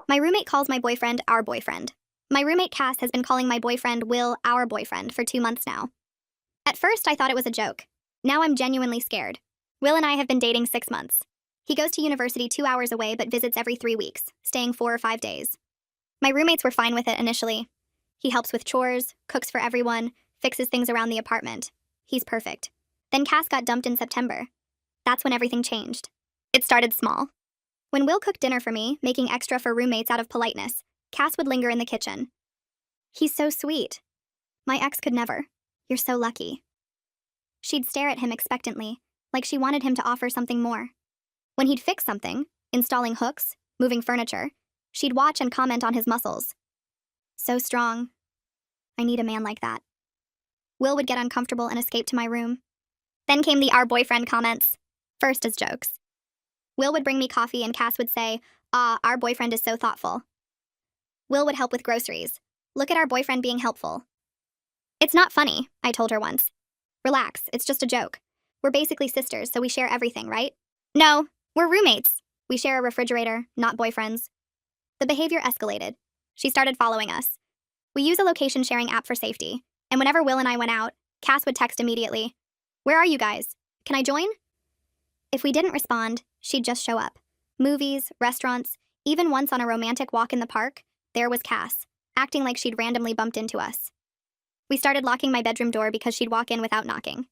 My roommate calls my boyfriend our boyfriend. My roommate Cass has been calling my boyfriend Will our boyfriend for 2 months now. At first, I thought it was a joke. Now I'm genuinely scared. Will and I have been dating 6 months. He goes to university 2 hours away but visits every 3 weeks, staying 4 or 5 days. My roommates were fine with it initially. He helps with chores, cooks for everyone, fixes things around the apartment. He's perfect. Then Cass got dumped in September. That's when everything changed. It started small. When Will cooked dinner for me, making extra for roommates out of politeness, Cass would linger in the kitchen. He's so sweet. My ex could never. You're so lucky. She'd stare at him expectantly, like she wanted him to offer something more. When he'd fix something, installing hooks, moving furniture, she'd watch and comment on his muscles. So strong. I need a man like that. Will would get uncomfortable and escape to my room. Then came the our boyfriend comments, first as jokes. Will would bring me coffee and Cass would say, our boyfriend is so thoughtful. Will would help with groceries. Look at our boyfriend being helpful. It's not funny, I told her once. Relax, it's just a joke. We're basically sisters, so we share everything, right? No, we're roommates. We share a refrigerator, not boyfriends. The behavior escalated. She started following us. We use a location sharing app for safety, and whenever Will and I went out, Cass would text immediately. Where are you guys? Can I join? If we didn't respond, she'd just show up. Movies, restaurants, even once on a romantic walk in the park, there was Cass, acting like she'd randomly bumped into us. We started locking my bedroom door because she'd walk in without knocking.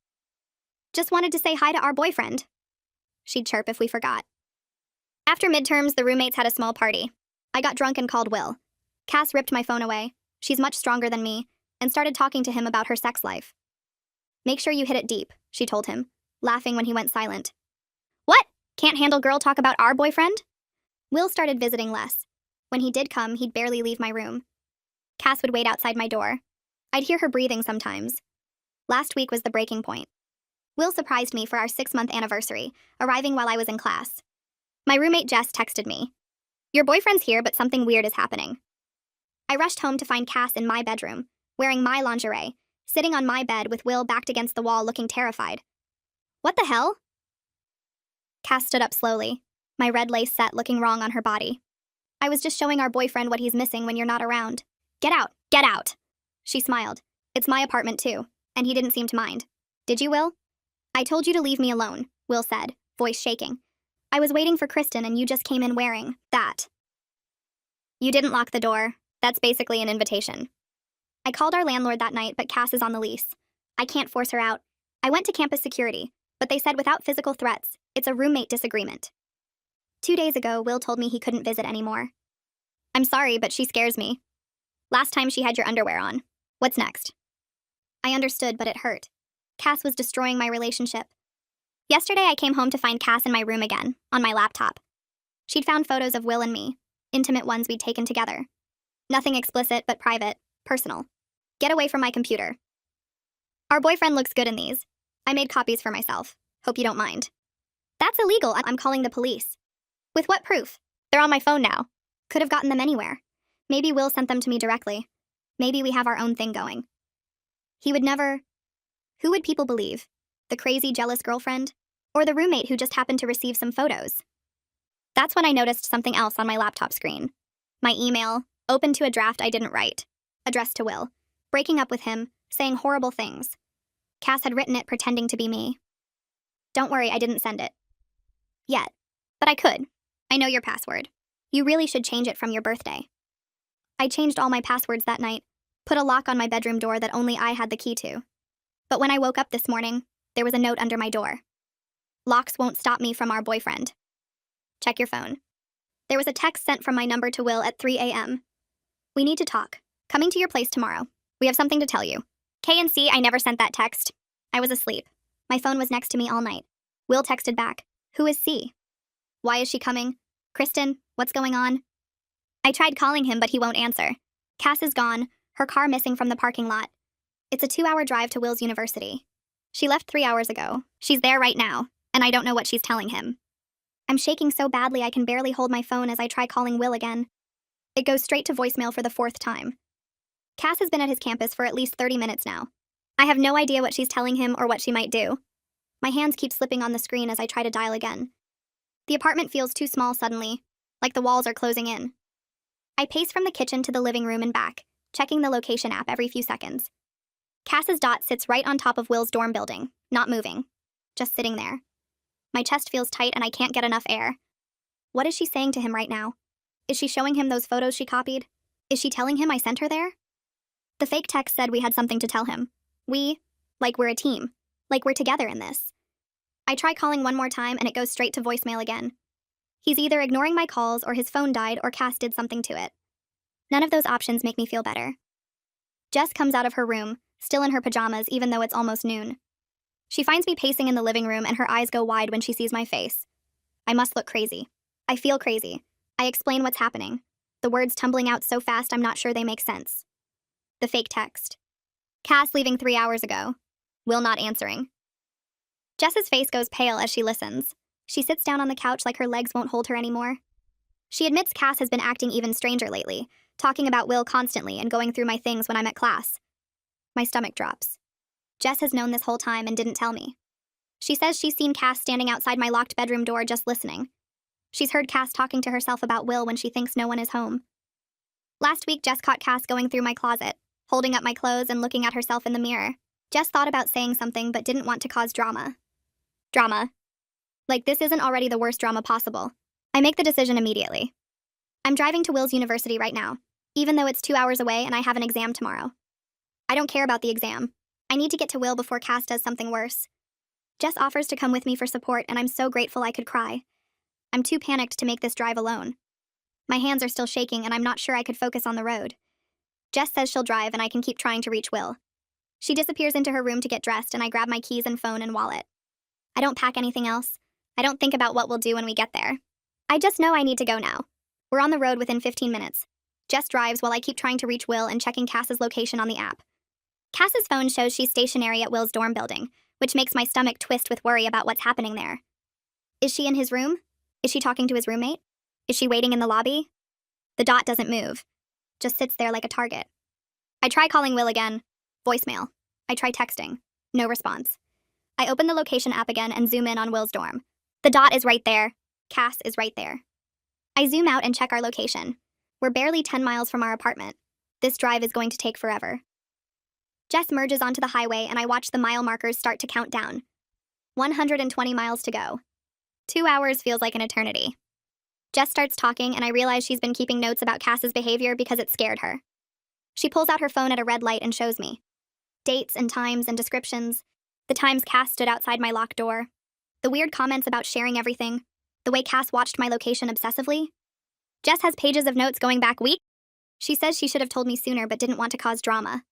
Just wanted to say hi to our boyfriend. She'd chirp if we forgot. After midterms, the roommates had a small party. I got drunk and called Will. Cass ripped my phone away. She's much stronger than me, and started talking to him about her sex life. Make sure you hit it deep, she told him, laughing when he went silent. What? Can't handle girl talk about our boyfriend? Will started visiting less. When he did come, he'd barely leave my room. Cass would wait outside my door. I'd hear her breathing sometimes. Last week was the breaking point. Will surprised me for our 6-month anniversary, arriving while I was in class. My roommate Jess texted me. Your boyfriend's here, but something weird is happening. I rushed home to find Cass in my bedroom, wearing my lingerie, sitting on my bed with Will backed against the wall looking terrified. What the hell? Cass stood up slowly, my red lace set looking wrong on her body. I was just showing our boyfriend what he's missing when you're not around. Get out, get out. She smiled. It's my apartment too, and he didn't seem to mind. Did you, Will? I told you to leave me alone, Will said, voice shaking. I was waiting for Kristen and you just came in wearing that. You didn't lock the door. That's basically an invitation. I called our landlord that night, but Cass is on the lease. I can't force her out. I went to campus security, but they said without physical threats, it's a roommate disagreement. 2 days ago, Will told me he couldn't visit anymore. I'm sorry, but she scares me. Last time she had your underwear on. What's next? I understood, but it hurt. Cass was destroying my relationship. Yesterday, I came home to find Cass in my room again, on my laptop. She'd found photos of Will and me, intimate ones we'd taken together. Nothing explicit, but private, personal. Get away from my computer. Our boyfriend looks good in these. I made copies for myself. Hope you don't mind. That's illegal. I'm calling the police. With what proof? They're on my phone now. Could have gotten them anywhere. Maybe Will sent them to me directly. Maybe we have our own thing going. He would never... Who would people believe? The crazy, jealous girlfriend? Or the roommate who just happened to receive some photos? That's when I noticed something else on my laptop screen. My email, open to a draft I didn't write, addressed to Will, breaking up with him, saying horrible things. Cass had written it pretending to be me. Don't worry, I didn't send it. Yet. But I could. I know your password. You really should change it from your birthday. I changed all my passwords that night, put a lock on my bedroom door that only I had the key to. But when I woke up this morning, there was a note under my door. Locks won't stop me from our boyfriend. Check your phone. There was a text sent from my number to Will at 3 a.m. We need to talk. Coming to your place tomorrow. We have something to tell you. K&C, I never sent that text. I was asleep. My phone was next to me all night. Will texted back. Who is C? Why is she coming? Kristen, what's going on? I tried calling him, but he won't answer. Cass is gone, her car missing from the parking lot. It's a 2-hour drive to Will's university. She left 3 hours ago. She's there right now, and I don't know what she's telling him. I'm shaking so badly I can barely hold my phone as I try calling Will again. It goes straight to voicemail for the 4th time. Cass has been at his campus for at least 30 minutes now. I have no idea what she's telling him or what she might do. My hands keep slipping on the screen as I try to dial again. The apartment feels too small suddenly, like the walls are closing in. I pace from the kitchen to the living room and back, checking the location app every few seconds. Cass's dot sits right on top of Will's dorm building, not moving, just sitting there. My chest feels tight and I can't get enough air. What is she saying to him right now? Is she showing him those photos she copied? Is she telling him I sent her there? The fake text said we had something to tell him. Like we're a team. Like we're together in this. I try calling one more time and it goes straight to voicemail again. He's either ignoring my calls or his phone died or Cass did something to it. None of those options make me feel better. Jess comes out of her room, still in her pajamas even though it's almost noon. She finds me pacing in the living room and her eyes go wide when she sees my face. I must look crazy. I feel crazy. I explain what's happening. The words tumbling out so fast I'm not sure they make sense. The fake text. Cass leaving 3 hours ago. Will not answering. Jess's face goes pale as she listens. She sits down on the couch like her legs won't hold her anymore. She admits Cass has been acting even stranger lately, talking about Will constantly and going through my things when I'm at class. My stomach drops. Jess has known this whole time and didn't tell me. She says she's seen Cass standing outside my locked bedroom door just listening. She's heard Cass talking to herself about Will when she thinks no one is home. Last week, Jess caught Cass going through my closet, holding up my clothes and looking at herself in the mirror. Jess thought about saying something but didn't want to cause drama. Drama. Like this isn't already the worst drama possible. I make the decision immediately. I'm driving to Will's university right now, even though it's 2 hours away and I have an exam tomorrow. I don't care about the exam. I need to get to Will before Cass does something worse. Jess offers to come with me for support and I'm so grateful I could cry. I'm too panicked to make this drive alone. My hands are still shaking and I'm not sure I could focus on the road. Jess says she'll drive and I can keep trying to reach Will. She disappears into her room to get dressed and I grab my keys and phone and wallet. I don't pack anything else. I don't think about what we'll do when we get there. I just know I need to go now. We're on the road within 15 minutes. Jess drives while I keep trying to reach Will and checking Cass's location on the app. Cass's phone shows she's stationary at Will's dorm building, which makes my stomach twist with worry about what's happening there. Is she in his room? Is she talking to his roommate? Is she waiting in the lobby? The dot doesn't move. Just sits there like a target. I try calling Will again. Voicemail. I try texting. No response. I open the location app again and zoom in on Will's dorm. The dot is right there. Cass is right there. I zoom out and check our location. We're barely 10 miles from our apartment. This drive is going to take forever. Jess merges onto the highway and I watch the mile markers start to count down. 120 miles to go. 2 hours feels like an eternity. Jess starts talking and I realize she's been keeping notes about Cass's behavior because it scared her. She pulls out her phone at a red light and shows me. Dates and times and descriptions. The times Cass stood outside my locked door. The weird comments about sharing everything. The way Cass watched my location obsessively. Jess has pages of notes going back weeks. She says she should have told me sooner but didn't want to cause drama.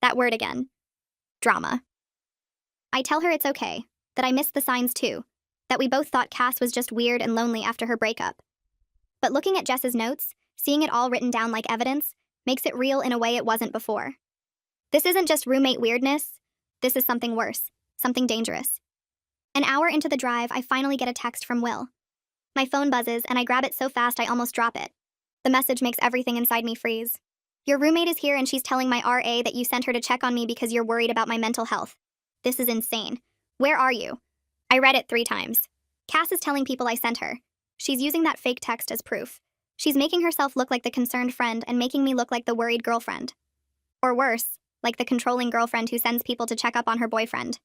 That word again. Drama. I tell her it's okay, that I missed the signs too, that we both thought Cass was just weird and lonely after her breakup. But looking at Jess's notes, seeing it all written down like evidence, makes it real in a way it wasn't before. This isn't just roommate weirdness. This is something worse, something dangerous. An hour into the drive, I finally get a text from Will. My phone buzzes and I grab it so fast I almost drop it. The message makes everything inside me freeze. Your roommate is here and she's telling my RA that you sent her to check on me because you're worried about my mental health. This is insane. Where are you? I read it 3 times. Cass is telling people I sent her. She's using that fake text as proof. She's making herself look like the concerned friend and making me look like the worried girlfriend. Or worse, like the controlling girlfriend who sends people to check up on her boyfriend.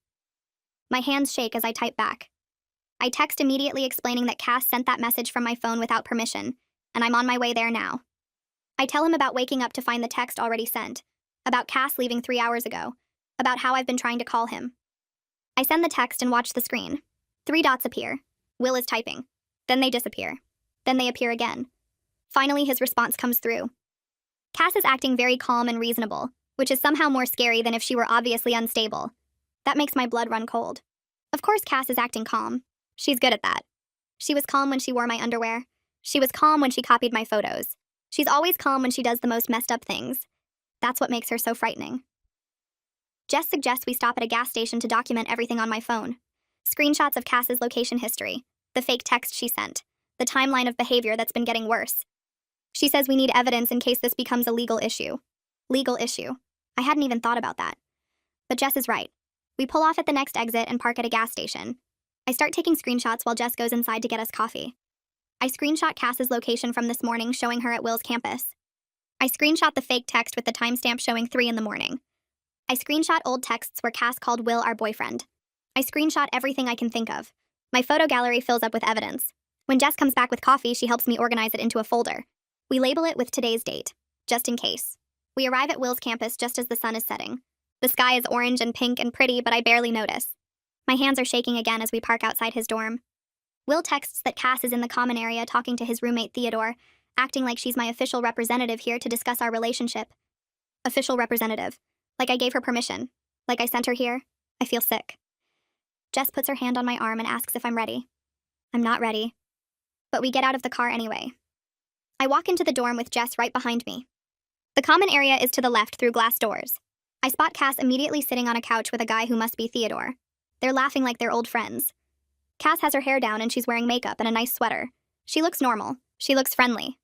My hands shake as I type back. I text immediately explaining that Cass sent that message from my phone without permission, and I'm on my way there now. I tell him about waking up to find the text already sent, about Cass leaving 3 hours ago, about how I've been trying to call him. I send the text and watch the screen. 3 dots appear. Will is typing. Then they disappear. Then they appear again. Finally, his response comes through. Cass is acting very calm and reasonable, which is somehow more scary than if she were obviously unstable. That makes my blood run cold. Of course Cass is acting calm. She's good at that. She was calm when she wore my underwear. She was calm when she copied my photos. She's always calm when she does the most messed up things. That's what makes her so frightening. Jess suggests we stop at a gas station to document everything on my phone. Screenshots of Cass's location history, the fake text she sent, the timeline of behavior that's been getting worse. She says we need evidence in case this becomes a legal issue. Legal issue. I hadn't even thought about that. But Jess is right. We pull off at the next exit and park at a gas station. I start taking screenshots while Jess goes inside to get us coffee. I screenshot Cass's location from this morning showing her at Will's campus. I screenshot the fake text with the timestamp showing 3 in the morning. I screenshot old texts where Cass called Will our boyfriend. I screenshot everything I can think of. My photo gallery fills up with evidence. When Jess comes back with coffee, she helps me organize it into a folder. We label it with today's date, just in case. We arrive at Will's campus just as the sun is setting. The sky is orange and pink and pretty, but I barely notice. My hands are shaking again as we park outside his dorm. Will texts that Cass is in the common area talking to his roommate Theodore, acting like she's my official representative here to discuss our relationship. Official representative. Like I gave her permission. Like I sent her here. I feel sick. Jess puts her hand on my arm and asks if I'm ready. I'm not ready. But we get out of the car anyway. I walk into the dorm with Jess right behind me. The common area is to the left through glass doors. I spot Cass immediately sitting on a couch with a guy who must be Theodore. They're laughing like they're old friends. Cass has her hair down and she's wearing makeup and a nice sweater. She looks normal. She looks friendly.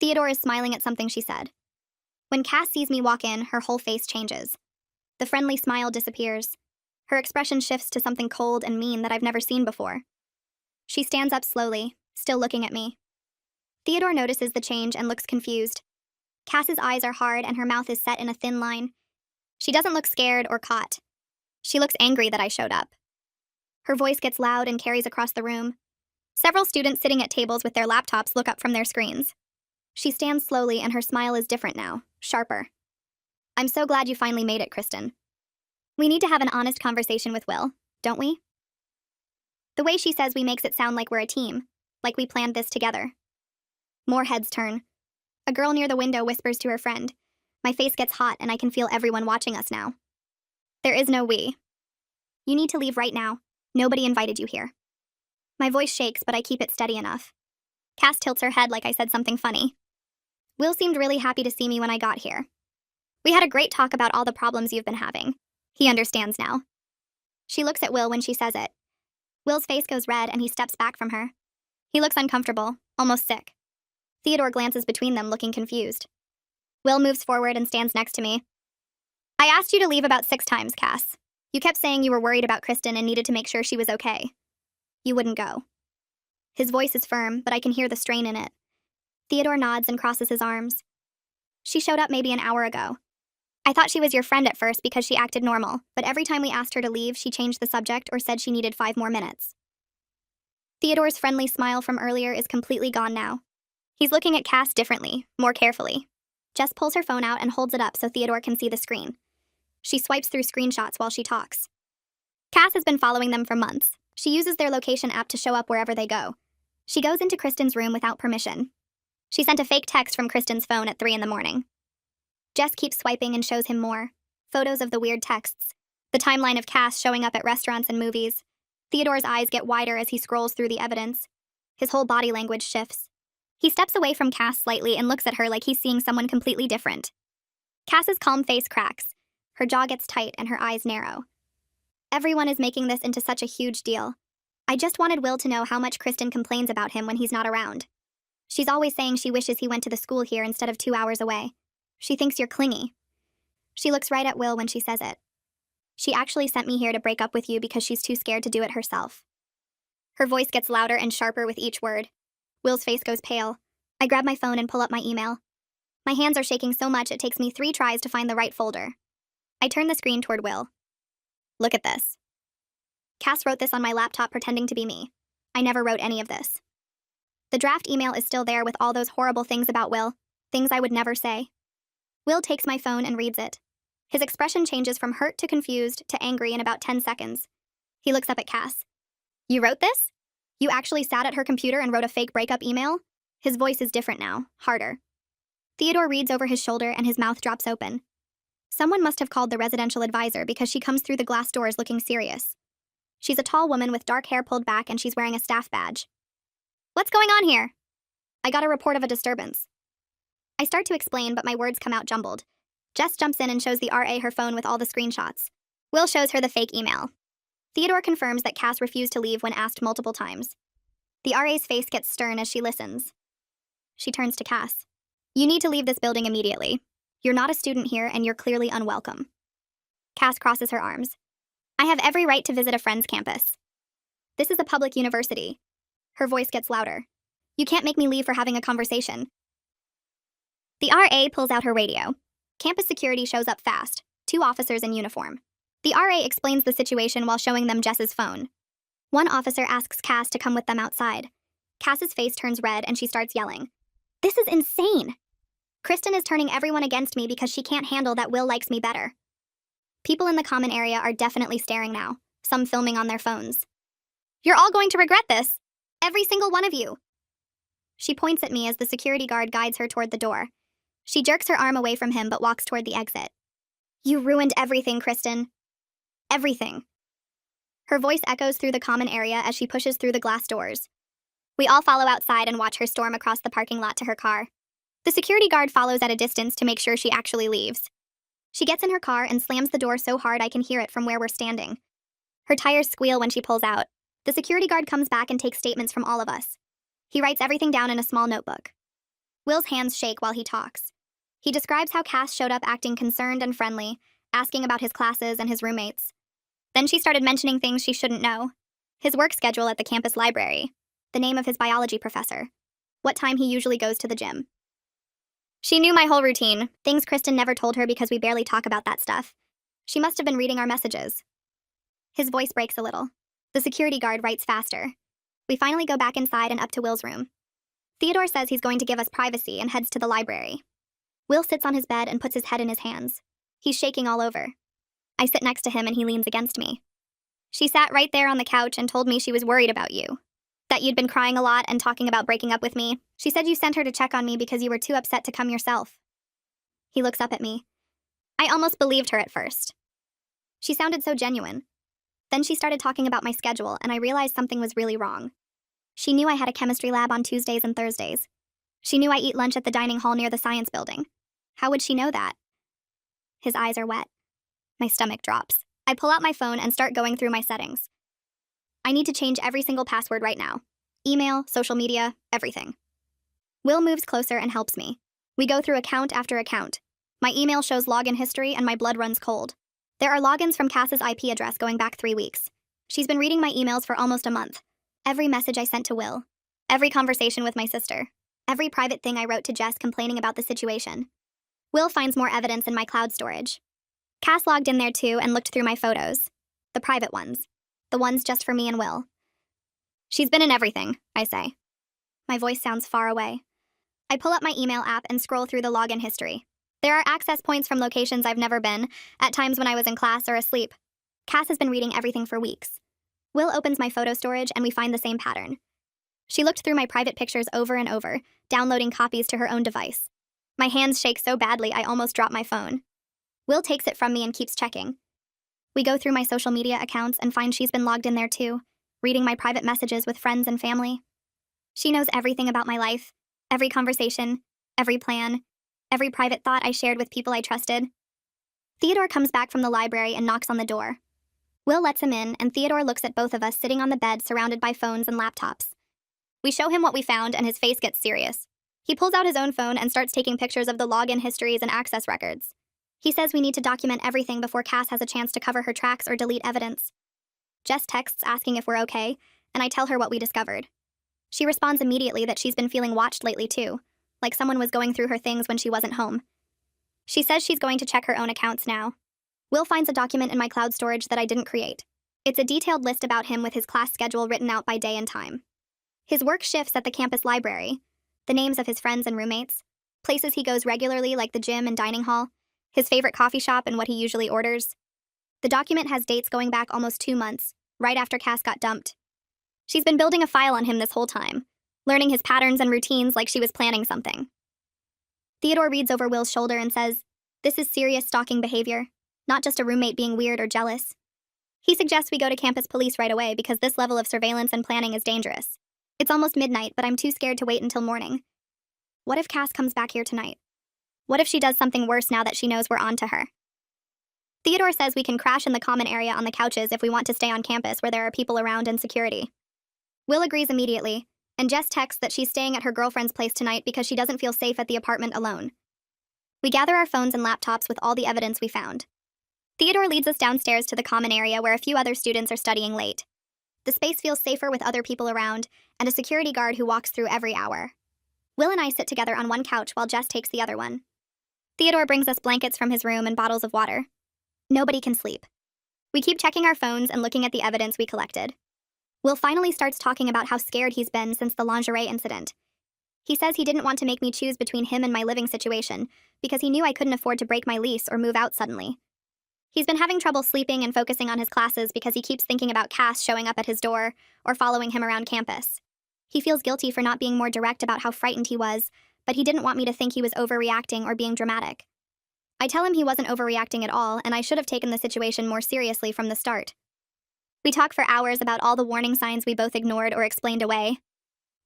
Theodore is smiling at something she said. When Cass sees me walk in, her whole face changes. The friendly smile disappears. Her expression shifts to something cold and mean that I've never seen before. She stands up slowly, still looking at me. Theodore notices the change and looks confused. Cass's eyes are hard and her mouth is set in a thin line. She doesn't look scared or caught. She looks angry that I showed up. Her voice gets loud and carries across the room. Several students sitting at tables with their laptops look up from their screens. She stands slowly and her smile is different now, sharper. I'm so glad you finally made it, Kristen. We need to have an honest conversation with Will, don't we? The way she says we makes it sound like we're a team, like we planned this together. More heads turn. A girl near the window whispers to her friend. My face gets hot and I can feel everyone watching us now. There is no we. You need to leave right now. Nobody invited you here. My voice shakes, but I keep it steady enough. Cass tilts her head like I said something funny. Will seemed really happy to see me when I got here. We had a great talk about all the problems you've been having. He understands now. She looks at Will when she says it. Will's face goes red and he steps back from her. He looks uncomfortable, almost sick. Theodore glances between them, looking confused. Will moves forward and stands next to me. I asked you to leave about 6 times, Cass. You kept saying you were worried about Kristen and needed to make sure she was okay. You wouldn't go. His voice is firm, but I can hear the strain in it. Theodore nods and crosses his arms. She showed up maybe an hour ago. I thought she was your friend at first because she acted normal, but every time we asked her to leave, she changed the subject or said she needed 5 more minutes. Theodore's friendly smile from earlier is completely gone now. He's looking at Cass differently, more carefully. Jess pulls her phone out and holds it up so Theodore can see the screen. She swipes through screenshots while she talks. Cass has been following them for months. She uses their location app to show up wherever they go. She goes into Kristen's room without permission. She sent a fake text from Kristen's phone at 3 in the morning. Jess keeps swiping and shows him more. Photos of the weird texts. The timeline of Cass showing up at restaurants and movies. Theodore's eyes get wider as he scrolls through the evidence. His whole body language shifts. He steps away from Cass slightly and looks at her like he's seeing someone completely different. Cass's calm face cracks. Her jaw gets tight and her eyes narrow. Everyone is making this into such a huge deal. I just wanted Will to know how much Kristen complains about him when he's not around. She's always saying she wishes he went to the school here instead of 2 hours away. She thinks you're clingy. She looks right at Will when she says it. She actually sent me here to break up with you because she's too scared to do it herself. Her voice gets louder and sharper with each word. Will's face goes pale. I grab my phone and pull up my email. My hands are shaking so much it takes me 3 tries to find the right folder. I turn the screen toward Will. Look at this. Cass wrote this on my laptop pretending to be me. I never wrote any of this. The draft email is still there with all those horrible things about Will, things I would never say. Will takes my phone and reads it. His expression changes from hurt to confused to angry in about 10 seconds. He looks up at Cass. You wrote this? You actually sat at her computer and wrote a fake breakup email? His voice is different now, harder. Theodore reads over his shoulder and his mouth drops open. Someone must have called the residential advisor because she comes through the glass doors looking serious. She's a tall woman with dark hair pulled back and she's wearing a staff badge. What's going on here? I got a report of a disturbance. I start to explain, but my words come out jumbled. Jess jumps in and shows the RA her phone with all the screenshots. Will shows her the fake email. Theodore confirms that Cass refused to leave when asked multiple times. The RA's face gets stern as she listens. She turns to Cass. You need to leave this building immediately. You're not a student here and you're clearly unwelcome. Cass crosses her arms. I have every right to visit a friend's campus. This is a public university. Her voice gets louder. You can't make me leave for having a conversation. The RA pulls out her radio. Campus security shows up fast, 2 officers in uniform. The RA explains the situation while showing them Jess's phone. One officer asks Cass to come with them outside. Cass's face turns red and she starts yelling. This is insane! Kristen is turning everyone against me because she can't handle that Will likes me better. People in the common area are definitely staring now, some filming on their phones. You're all going to regret this! Every single one of you! She points at me as the security guard guides her toward the door. She jerks her arm away from him but walks toward the exit. You ruined everything, Kristen. Everything. Her voice echoes through the common area as she pushes through the glass doors. We all follow outside and watch her storm across the parking lot to her car. The security guard follows at a distance to make sure she actually leaves. She gets in her car and slams the door so hard I can hear it from where we're standing. Her tires squeal when she pulls out. The security guard comes back and takes statements from all of us. He writes everything down in a small notebook. Will's hands shake while he talks. He describes how Cass showed up acting concerned and friendly, asking about his classes and his roommates. Then she started mentioning things she shouldn't know. His work schedule at the campus library, the name of his biology professor, what time he usually goes to the gym. She knew my whole routine, things Kristen never told her because we barely talk about that stuff. She must have been reading our messages. His voice breaks a little. The security guard writes faster. We finally go back inside and up to Will's room. Theodore says he's going to give us privacy and heads to the library. Will sits on his bed and puts his head in his hands. He's shaking all over. I sit next to him and he leans against me. She sat right there on the couch and told me she was worried about you. That you'd been crying a lot and talking about breaking up with me. She said you sent her to check on me because you were too upset to come yourself. He looks up at me. I almost believed her at first. She sounded so genuine. Then she started talking about my schedule and I realized something was really wrong. She knew I had a chemistry lab on Tuesdays and Thursdays. She knew I eat lunch at the dining hall near the science building. How would she know that? His eyes are wet. My stomach drops. I pull out my phone and start going through my settings. I need to change every single password right now. Email, social media, everything. Will moves closer and helps me. We go through account after account. My email shows login history and my blood runs cold. There are logins from Cass's IP address going back 3 weeks. She's been reading my emails for almost a month. Every message I sent to Will. Every conversation with my sister. Every private thing I wrote to Jess complaining about the situation. Will finds more evidence in my cloud storage. Cass logged in there too and looked through my photos. The private ones. The ones just for me and Will. She's been in everything, I say. My voice sounds far away. I pull up my email app and scroll through the login history. There are access points from locations I've never been, at times when I was in class or asleep. Cass has been reading everything for weeks. Will opens my photo storage and we find the same pattern. She looked through my private pictures over and over, downloading copies to her own device. My hands shake so badly I almost drop my phone. Will takes it from me and keeps checking. We go through my social media accounts and find she's been logged in there too, reading my private messages with friends and family. She knows everything about my life, every conversation, every plan, every private thought I shared with people I trusted. Theodore comes back from the library and knocks on the door. Will lets him in, and Theodore looks at both of us sitting on the bed surrounded by phones and laptops. We show him what we found, and his face gets serious. He pulls out his own phone and starts taking pictures of the login histories and access records. He says we need to document everything before Cass has a chance to cover her tracks or delete evidence. Jess texts asking if we're okay, and I tell her what we discovered. She responds immediately that she's been feeling watched lately too, like someone was going through her things when she wasn't home. She says she's going to check her own accounts now. Will finds a document in my cloud storage that I didn't create. It's a detailed list about him with his class schedule written out by day and time. His work shifts at the campus library, the names of his friends and roommates, places he goes regularly like the gym and dining hall, his favorite coffee shop and what he usually orders. The document has dates going back almost 2 months, right after Cass got dumped. She's been building a file on him this whole time, learning his patterns and routines like she was planning something. Theodore reads over Will's shoulder and says, "This is serious stalking behavior, not just a roommate being weird or jealous." He suggests we go to campus police right away because this level of surveillance and planning is dangerous. It's almost midnight, but I'm too scared to wait until morning. What if Cass comes back here tonight? What if she does something worse now that she knows we're on to her? Theodore says we can crash in the common area on the couches if we want to stay on campus where there are people around and security. Will agrees immediately, and Jess texts that she's staying at her girlfriend's place tonight because she doesn't feel safe at the apartment alone. We gather our phones and laptops with all the evidence we found. Theodore leads us downstairs to the common area where a few other students are studying late. The space feels safer with other people around, and a security guard who walks through every hour. Will and I sit together on one couch while Jess takes the other one. Theodore brings us blankets from his room and bottles of water. Nobody can sleep. We keep checking our phones and looking at the evidence we collected. Will finally starts talking about how scared he's been since the lingerie incident. He says he didn't want to make me choose between him and my living situation because he knew I couldn't afford to break my lease or move out suddenly. He's been having trouble sleeping and focusing on his classes because he keeps thinking about Cass showing up at his door or following him around campus. He feels guilty for not being more direct about how frightened he was, but he didn't want me to think he was overreacting or being dramatic. I tell him he wasn't overreacting at all, and I should have taken the situation more seriously from the start. We talk for hours about all the warning signs we both ignored or explained away.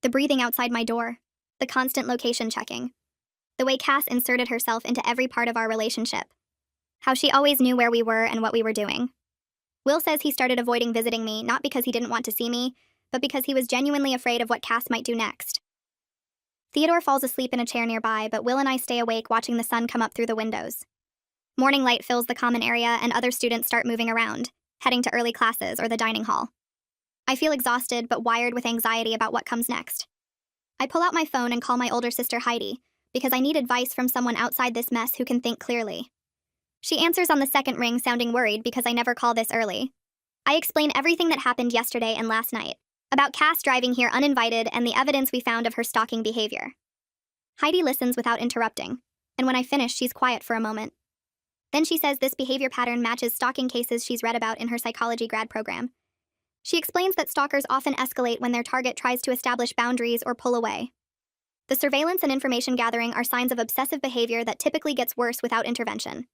The breathing outside my door, the constant location checking, the way Cass inserted herself into every part of our relationship, how she always knew where we were and what we were doing. Will says he started avoiding visiting me not because he didn't want to see me, but because he was genuinely afraid of what Cass might do next. Theodore falls asleep in a chair nearby, but Will and I stay awake watching the sun come up through the windows. Morning light fills the common area and other students start moving around, heading to early classes or the dining hall. I feel exhausted but wired with anxiety about what comes next. I pull out my phone and call my older sister Heidi, because I need advice from someone outside this mess who can think clearly. She answers on the second ring, sounding worried because I never call this early. I explain everything that happened yesterday and last night, about Cass driving here uninvited and the evidence we found of her stalking behavior. Heidi listens without interrupting, and when I finish, she's quiet for a moment. Then she says this behavior pattern matches stalking cases she's read about in her psychology grad program. She explains that stalkers often escalate when their target tries to establish boundaries or pull away. The surveillance and information gathering are signs of obsessive behavior that typically gets worse without intervention.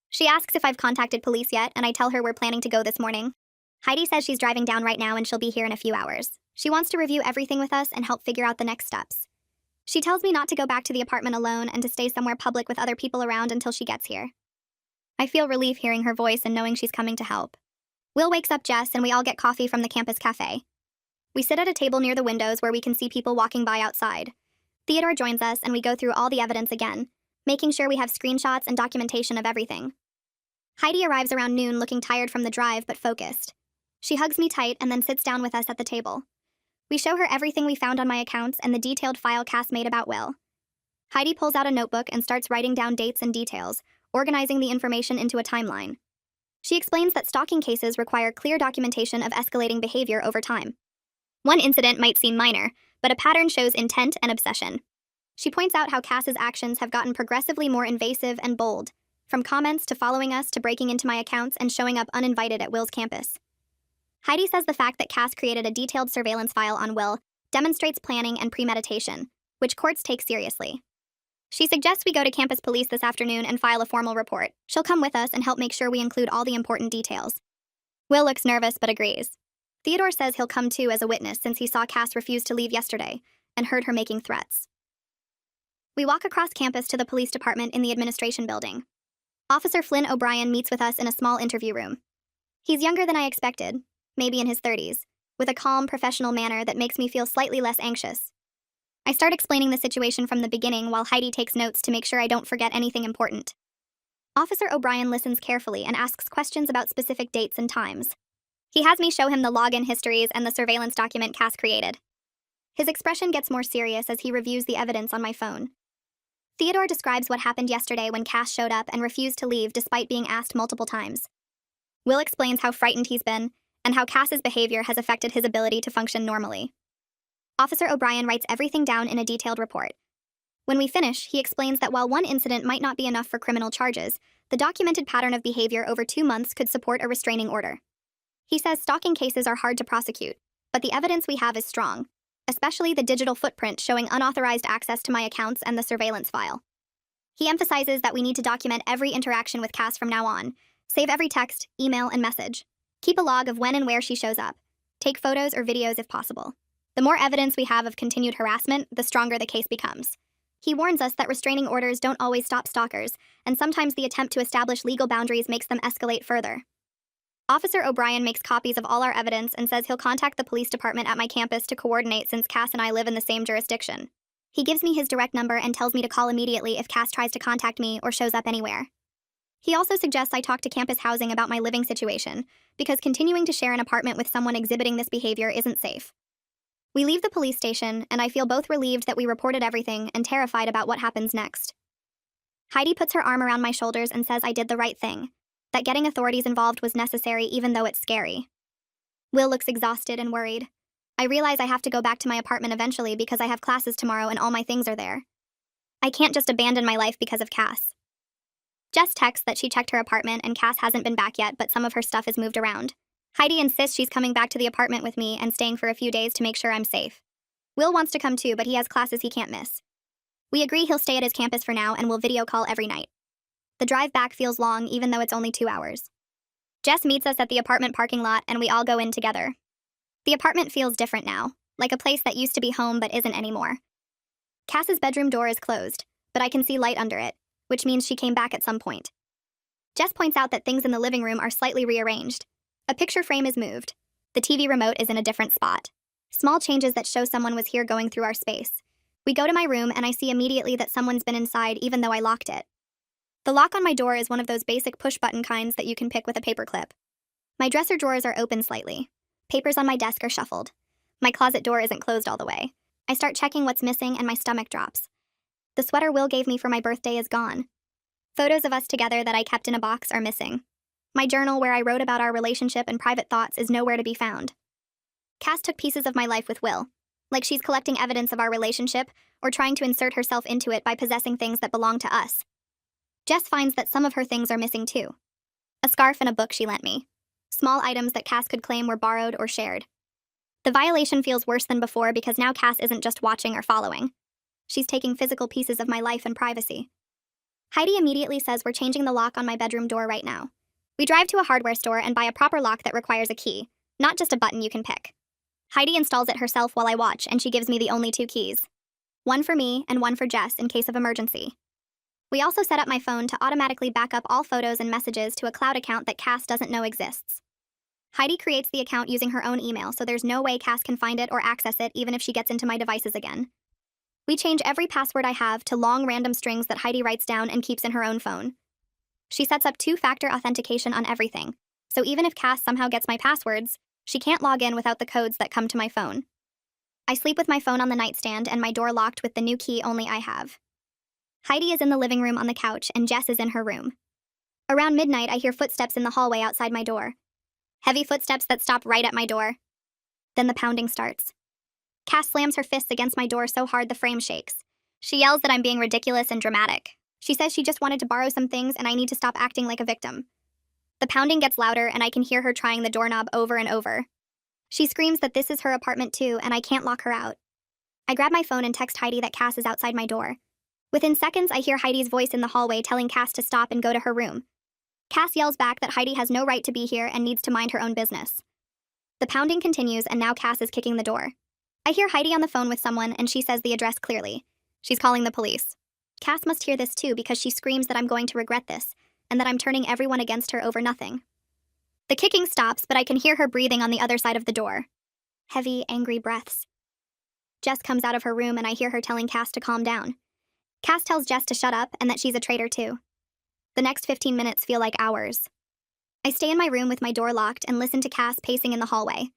She asks if I've contacted police yet, and I tell her we're planning to go this morning. Heidi says she's driving down right now and she'll be here in a few hours. She wants to review everything with us and help figure out the next steps. She tells me not to go back to the apartment alone and to stay somewhere public with other people around until she gets here. I feel relief hearing her voice and knowing she's coming to help. Will wakes up Jess and we all get coffee from the campus cafe. We sit at a table near the windows where we can see people walking by outside. Theodore joins us and we go through all the evidence again, making sure we have screenshots and documentation of everything. Heidi arrives around noon looking tired from the drive but focused. She hugs me tight and then sits down with us at the table. We show her everything we found on my accounts and the detailed file Cass made about Will. Heidi pulls out a notebook and starts writing down dates and details, organizing the information into a timeline. She explains that stalking cases require clear documentation of escalating behavior over time. One incident might seem minor, but a pattern shows intent and obsession. She points out how Cass's actions have gotten progressively more invasive and bold, from comments to following us to breaking into my accounts and showing up uninvited at Will's campus. Heidi says the fact that Cass created a detailed surveillance file on Will demonstrates planning and premeditation, which courts take seriously. She suggests we go to campus police this afternoon and file a formal report. She'll come with us and help make sure we include all the important details. Will looks nervous but agrees. Theodore says he'll come too as a witness since he saw Cass refuse to leave yesterday and heard her making threats. We walk across campus to the police department in the administration building. Officer Flynn O'Brien meets with us in a small interview room. He's younger than I expected, maybe in his 30s, with a calm, professional manner that makes me feel slightly less anxious. I start explaining the situation from the beginning while Heidi takes notes to make sure I don't forget anything important. Officer O'Brien listens carefully and asks questions about specific dates and times. He has me show him the login histories and the surveillance document Cass created. His expression gets more serious as he reviews the evidence on my phone. Theodore describes what happened yesterday when Cass showed up and refused to leave despite being asked multiple times. Will explains how frightened he's been and how Cass's behavior has affected his ability to function normally. Officer O'Brien writes everything down in a detailed report. When we finish, he explains that while one incident might not be enough for criminal charges, the documented pattern of behavior over 2 months could support a restraining order. He says stalking cases are hard to prosecute, but the evidence we have is strong, especially the digital footprint showing unauthorized access to my accounts and the surveillance file. He emphasizes that we need to document every interaction with Cass from now on, save every text, email, and message. Keep a log of when and where she shows up. Take photos or videos if possible. The more evidence we have of continued harassment, the stronger the case becomes. He warns us that restraining orders don't always stop stalkers, and sometimes the attempt to establish legal boundaries makes them escalate further. Officer O'Brien makes copies of all our evidence and says he'll contact the police department at my campus to coordinate since Cass and I live in the same jurisdiction. He gives me his direct number and tells me to call immediately if Cass tries to contact me or shows up anywhere. He also suggests I talk to campus housing about my living situation, because continuing to share an apartment with someone exhibiting this behavior isn't safe. We leave the police station, and I feel both relieved that we reported everything and terrified about what happens next. Heidi puts her arm around my shoulders and says I did the right thing, that getting authorities involved was necessary even though it's scary. Will looks exhausted and worried. I realize I have to go back to my apartment eventually because I have classes tomorrow and all my things are there. I can't just abandon my life because of Cass. Jess texts that she checked her apartment and Cass hasn't been back yet, but some of her stuff is moved around. Heidi insists she's coming back to the apartment with me and staying for a few days to make sure I'm safe. Will wants to come too, but he has classes he can't miss. We agree he'll stay at his campus for now and we'll video call every night. The drive back feels long even though it's only 2 hours. Jess meets us at the apartment parking lot and we all go in together. The apartment feels different now, like a place that used to be home but isn't anymore. Cass's bedroom door is closed, but I can see light under it, which means she came back at some point. Jess points out that things in the living room are slightly rearranged. A picture frame is moved. The TV remote is in a different spot. Small changes that show someone was here going through our space. We go to my room and I see immediately that someone's been inside even though I locked it. The lock on my door is one of those basic push-button kinds that you can pick with a paperclip. My dresser drawers are open slightly. Papers on my desk are shuffled. My closet door isn't closed all the way. I start checking what's missing and my stomach drops. The sweater Will gave me for my birthday is gone. Photos of us together that I kept in a box are missing. My journal where I wrote about our relationship and private thoughts is nowhere to be found. Cass took pieces of my life with Will, like she's collecting evidence of our relationship or trying to insert herself into it by possessing things that belong to us. Jess finds that some of her things are missing too. A scarf and a book she lent me. Small items that Cass could claim were borrowed or shared. The violation feels worse than before because now Cass isn't just watching or following. She's taking physical pieces of my life and privacy. Heidi immediately says we're changing the lock on my bedroom door right now. We drive to a hardware store and buy a proper lock that requires a key, not just a button you can pick. Heidi installs it herself while I watch, and she gives me the only 2 keys. One for me and one for Jess in case of emergency. We also set up my phone to automatically back up all photos and messages to a cloud account that Cass doesn't know exists. Heidi creates the account using her own email, so there's no way Cass can find it or access it even if she gets into my devices again. We change every password I have to long random strings that Heidi writes down and keeps in her own phone. She sets up 2-factor authentication on everything, so even if Cass somehow gets my passwords, she can't log in without the codes that come to my phone. I sleep with my phone on the nightstand and my door locked with the new key only I have. Heidi is in the living room on the couch and Jess is in her room. Around midnight, I hear footsteps in the hallway outside my door. Heavy footsteps that stop right at my door. Then the pounding starts. Cass slams her fists against my door so hard the frame shakes. She yells that I'm being ridiculous and dramatic. She says she just wanted to borrow some things and I need to stop acting like a victim. The pounding gets louder and I can hear her trying the doorknob over and over. She screams that this is her apartment too and I can't lock her out. I grab my phone and text Heidi that Cass is outside my door. Within seconds, I hear Heidi's voice in the hallway telling Cass to stop and go to her room. Cass yells back that Heidi has no right to be here and needs to mind her own business. The pounding continues and now Cass is kicking the door. I hear Heidi on the phone with someone and she says the address clearly. She's calling the police. Cass must hear this too because she screams that I'm going to regret this and that I'm turning everyone against her over nothing. The kicking stops, but I can hear her breathing on the other side of the door. Heavy, angry breaths. Jess comes out of her room and I hear her telling Cass to calm down. Cass tells Jess to shut up and that she's a traitor too. The next 15 minutes feel like hours. I stay in my room with my door locked and listen to Cass pacing in the hallway.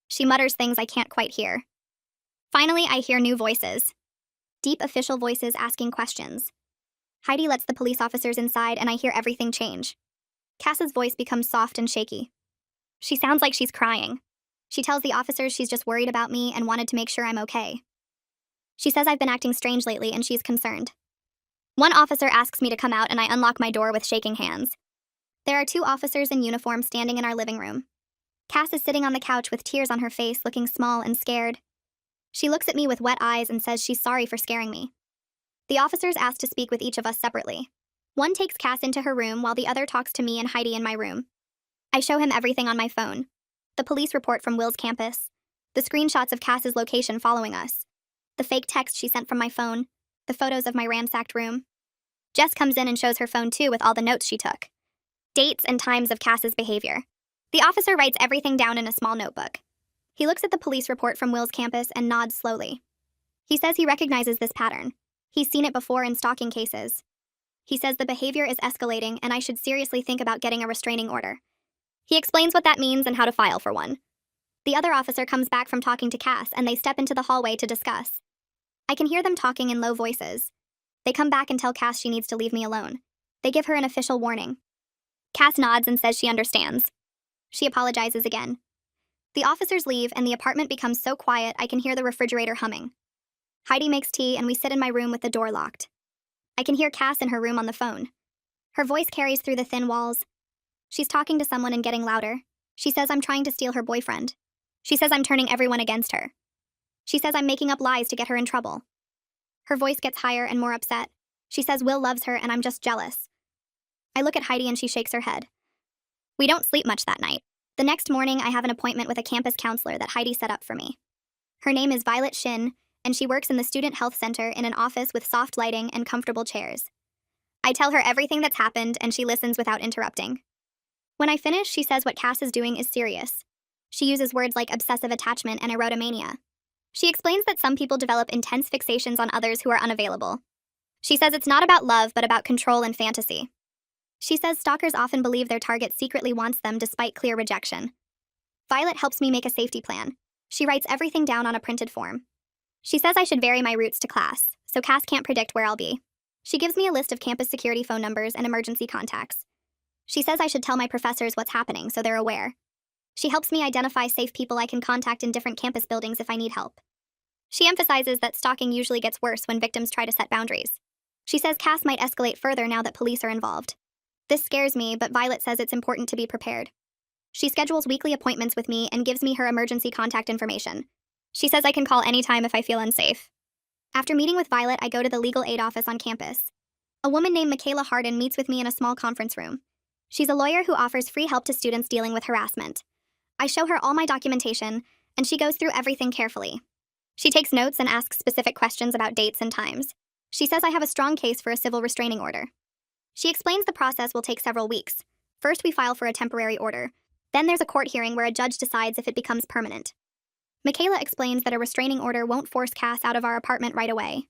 She mutters things I can't quite hear. Finally, I hear new voices. Deep official voices asking questions. Heidi lets the police officers inside and I hear everything change. Cass's voice becomes soft and shaky. She sounds like she's crying. She tells the officers she's just worried about me and wanted to make sure I'm okay. She says I've been acting strange lately and she's concerned. One officer asks me to come out and I unlock my door with shaking hands. There are 2 officers in uniform standing in our living room. Cass is sitting on the couch with tears on her face, looking small and scared. She looks at me with wet eyes and says she's sorry for scaring me. The officers ask to speak with each of us separately. One takes Cass into her room while the other talks to me and Heidi in my room. I show him everything on my phone. The police report from Will's campus. The screenshots of Cass's location following us. The fake text she sent from my phone. The photos of my ransacked room. Jess comes in and shows her phone too with all the notes she took. Dates and times of Cass's behavior. The officer writes everything down in a small notebook. He looks at the police report from Will's campus and nods slowly. He says he recognizes this pattern. He's seen it before in stalking cases. He says the behavior is escalating and I should seriously think about getting a restraining order. He explains what that means and how to file for one. The other officer comes back from talking to Cass and they step into the hallway to discuss. I can hear them talking in low voices. They come back and tell Cass she needs to leave me alone. They give her an official warning. Cass nods and says she understands. She apologizes again. The officers leave and the apartment becomes so quiet I can hear the refrigerator humming. Heidi makes tea and we sit in my room with the door locked. I can hear Cass in her room on the phone. Her voice carries through the thin walls. She's talking to someone and getting louder. She says I'm trying to steal her boyfriend. She says I'm turning everyone against her. She says I'm making up lies to get her in trouble. Her voice gets higher and more upset. She says Will loves her and I'm just jealous. I look at Heidi and she shakes her head. We don't sleep much that night. The next morning, I have an appointment with a campus counselor that Heidi set up for me. Her name is Violet Shin, and she works in the Student Health Center in an office with soft lighting and comfortable chairs. I tell her everything that's happened, and she listens without interrupting. When I finish, she says what Cass is doing is serious. She uses words like obsessive attachment and erotomania. She explains that some people develop intense fixations on others who are unavailable. She says it's not about love, but about control and fantasy. She says stalkers often believe their target secretly wants them despite clear rejection. Violet helps me make a safety plan. She writes everything down on a printed form. She says I should vary my routes to class, so Cass can't predict where I'll be. She gives me a list of campus security phone numbers and emergency contacts. She says I should tell my professors what's happening so they're aware. She helps me identify safe people I can contact in different campus buildings if I need help. She emphasizes that stalking usually gets worse when victims try to set boundaries. She says Cass might escalate further now that police are involved. This scares me, but Violet says it's important to be prepared. She schedules weekly appointments with me and gives me her emergency contact information. She says I can call anytime if I feel unsafe. After meeting with Violet, I go to the legal aid office on campus. A woman named Michaela Harden meets with me in a small conference room. She's a lawyer who offers free help to students dealing with harassment. I show her all my documentation, and she goes through everything carefully. She takes notes and asks specific questions about dates and times. She says I have a strong case for a civil restraining order. She explains the process will take several weeks. First, we file for a temporary order. Then there's a court hearing where a judge decides if it becomes permanent. Michaela explains that a restraining order won't force Cass out of our apartment right away.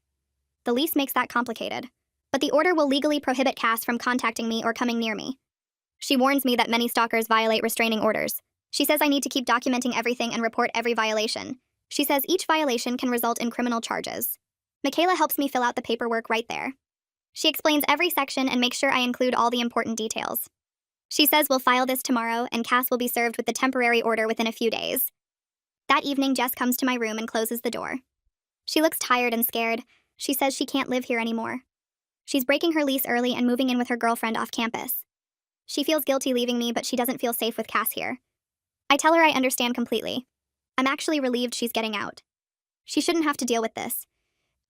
The lease makes that complicated. But the order will legally prohibit Cass from contacting me or coming near me. She warns me that many stalkers violate restraining orders. She says I need to keep documenting everything and report every violation. She says each violation can result in criminal charges. Michaela helps me fill out the paperwork right there. She explains every section and makes sure I include all the important details. She says we'll file this tomorrow and Cass will be served with the temporary order within a few days. That evening, Jess comes to my room and closes the door. She looks tired and scared. She says she can't live here anymore. She's breaking her lease early and moving in with her girlfriend off campus. She feels guilty leaving me, but she doesn't feel safe with Cass here. I tell her I understand completely. I'm actually relieved she's getting out. She shouldn't have to deal with this.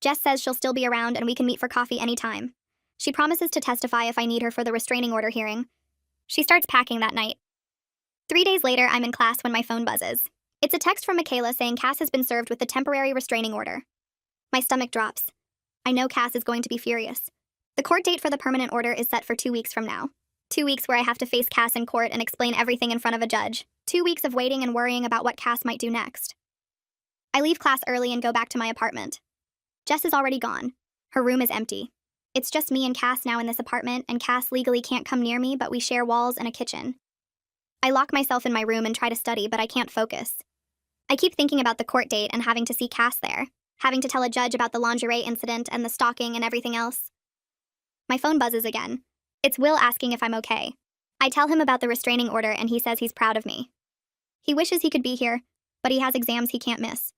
Jess says she'll still be around and we can meet for coffee anytime. She promises to testify if I need her for the restraining order hearing. She starts packing that night. 3 days later, I'm in class when my phone buzzes. It's a text from Michaela saying Cass has been served with the temporary restraining order. My stomach drops. I know Cass is going to be furious. The court date for the permanent order is set for 2 weeks from now. 2 weeks where I have to face Cass in court and explain everything in front of a judge. 2 weeks of waiting and worrying about what Cass might do next. I leave class early and go back to my apartment. Jess is already gone. Her room is empty. It's just me and Cass now in this apartment, and Cass legally can't come near me, but we share walls and a kitchen. I lock myself in my room and try to study, but I can't focus. I keep thinking about the court date and having to see Cass there, having to tell a judge about the lingerie incident and the stalking and everything else. My phone buzzes again. It's Will asking if I'm okay. I tell him about the restraining order and he says he's proud of me. He wishes he could be here, but he has exams he can't miss.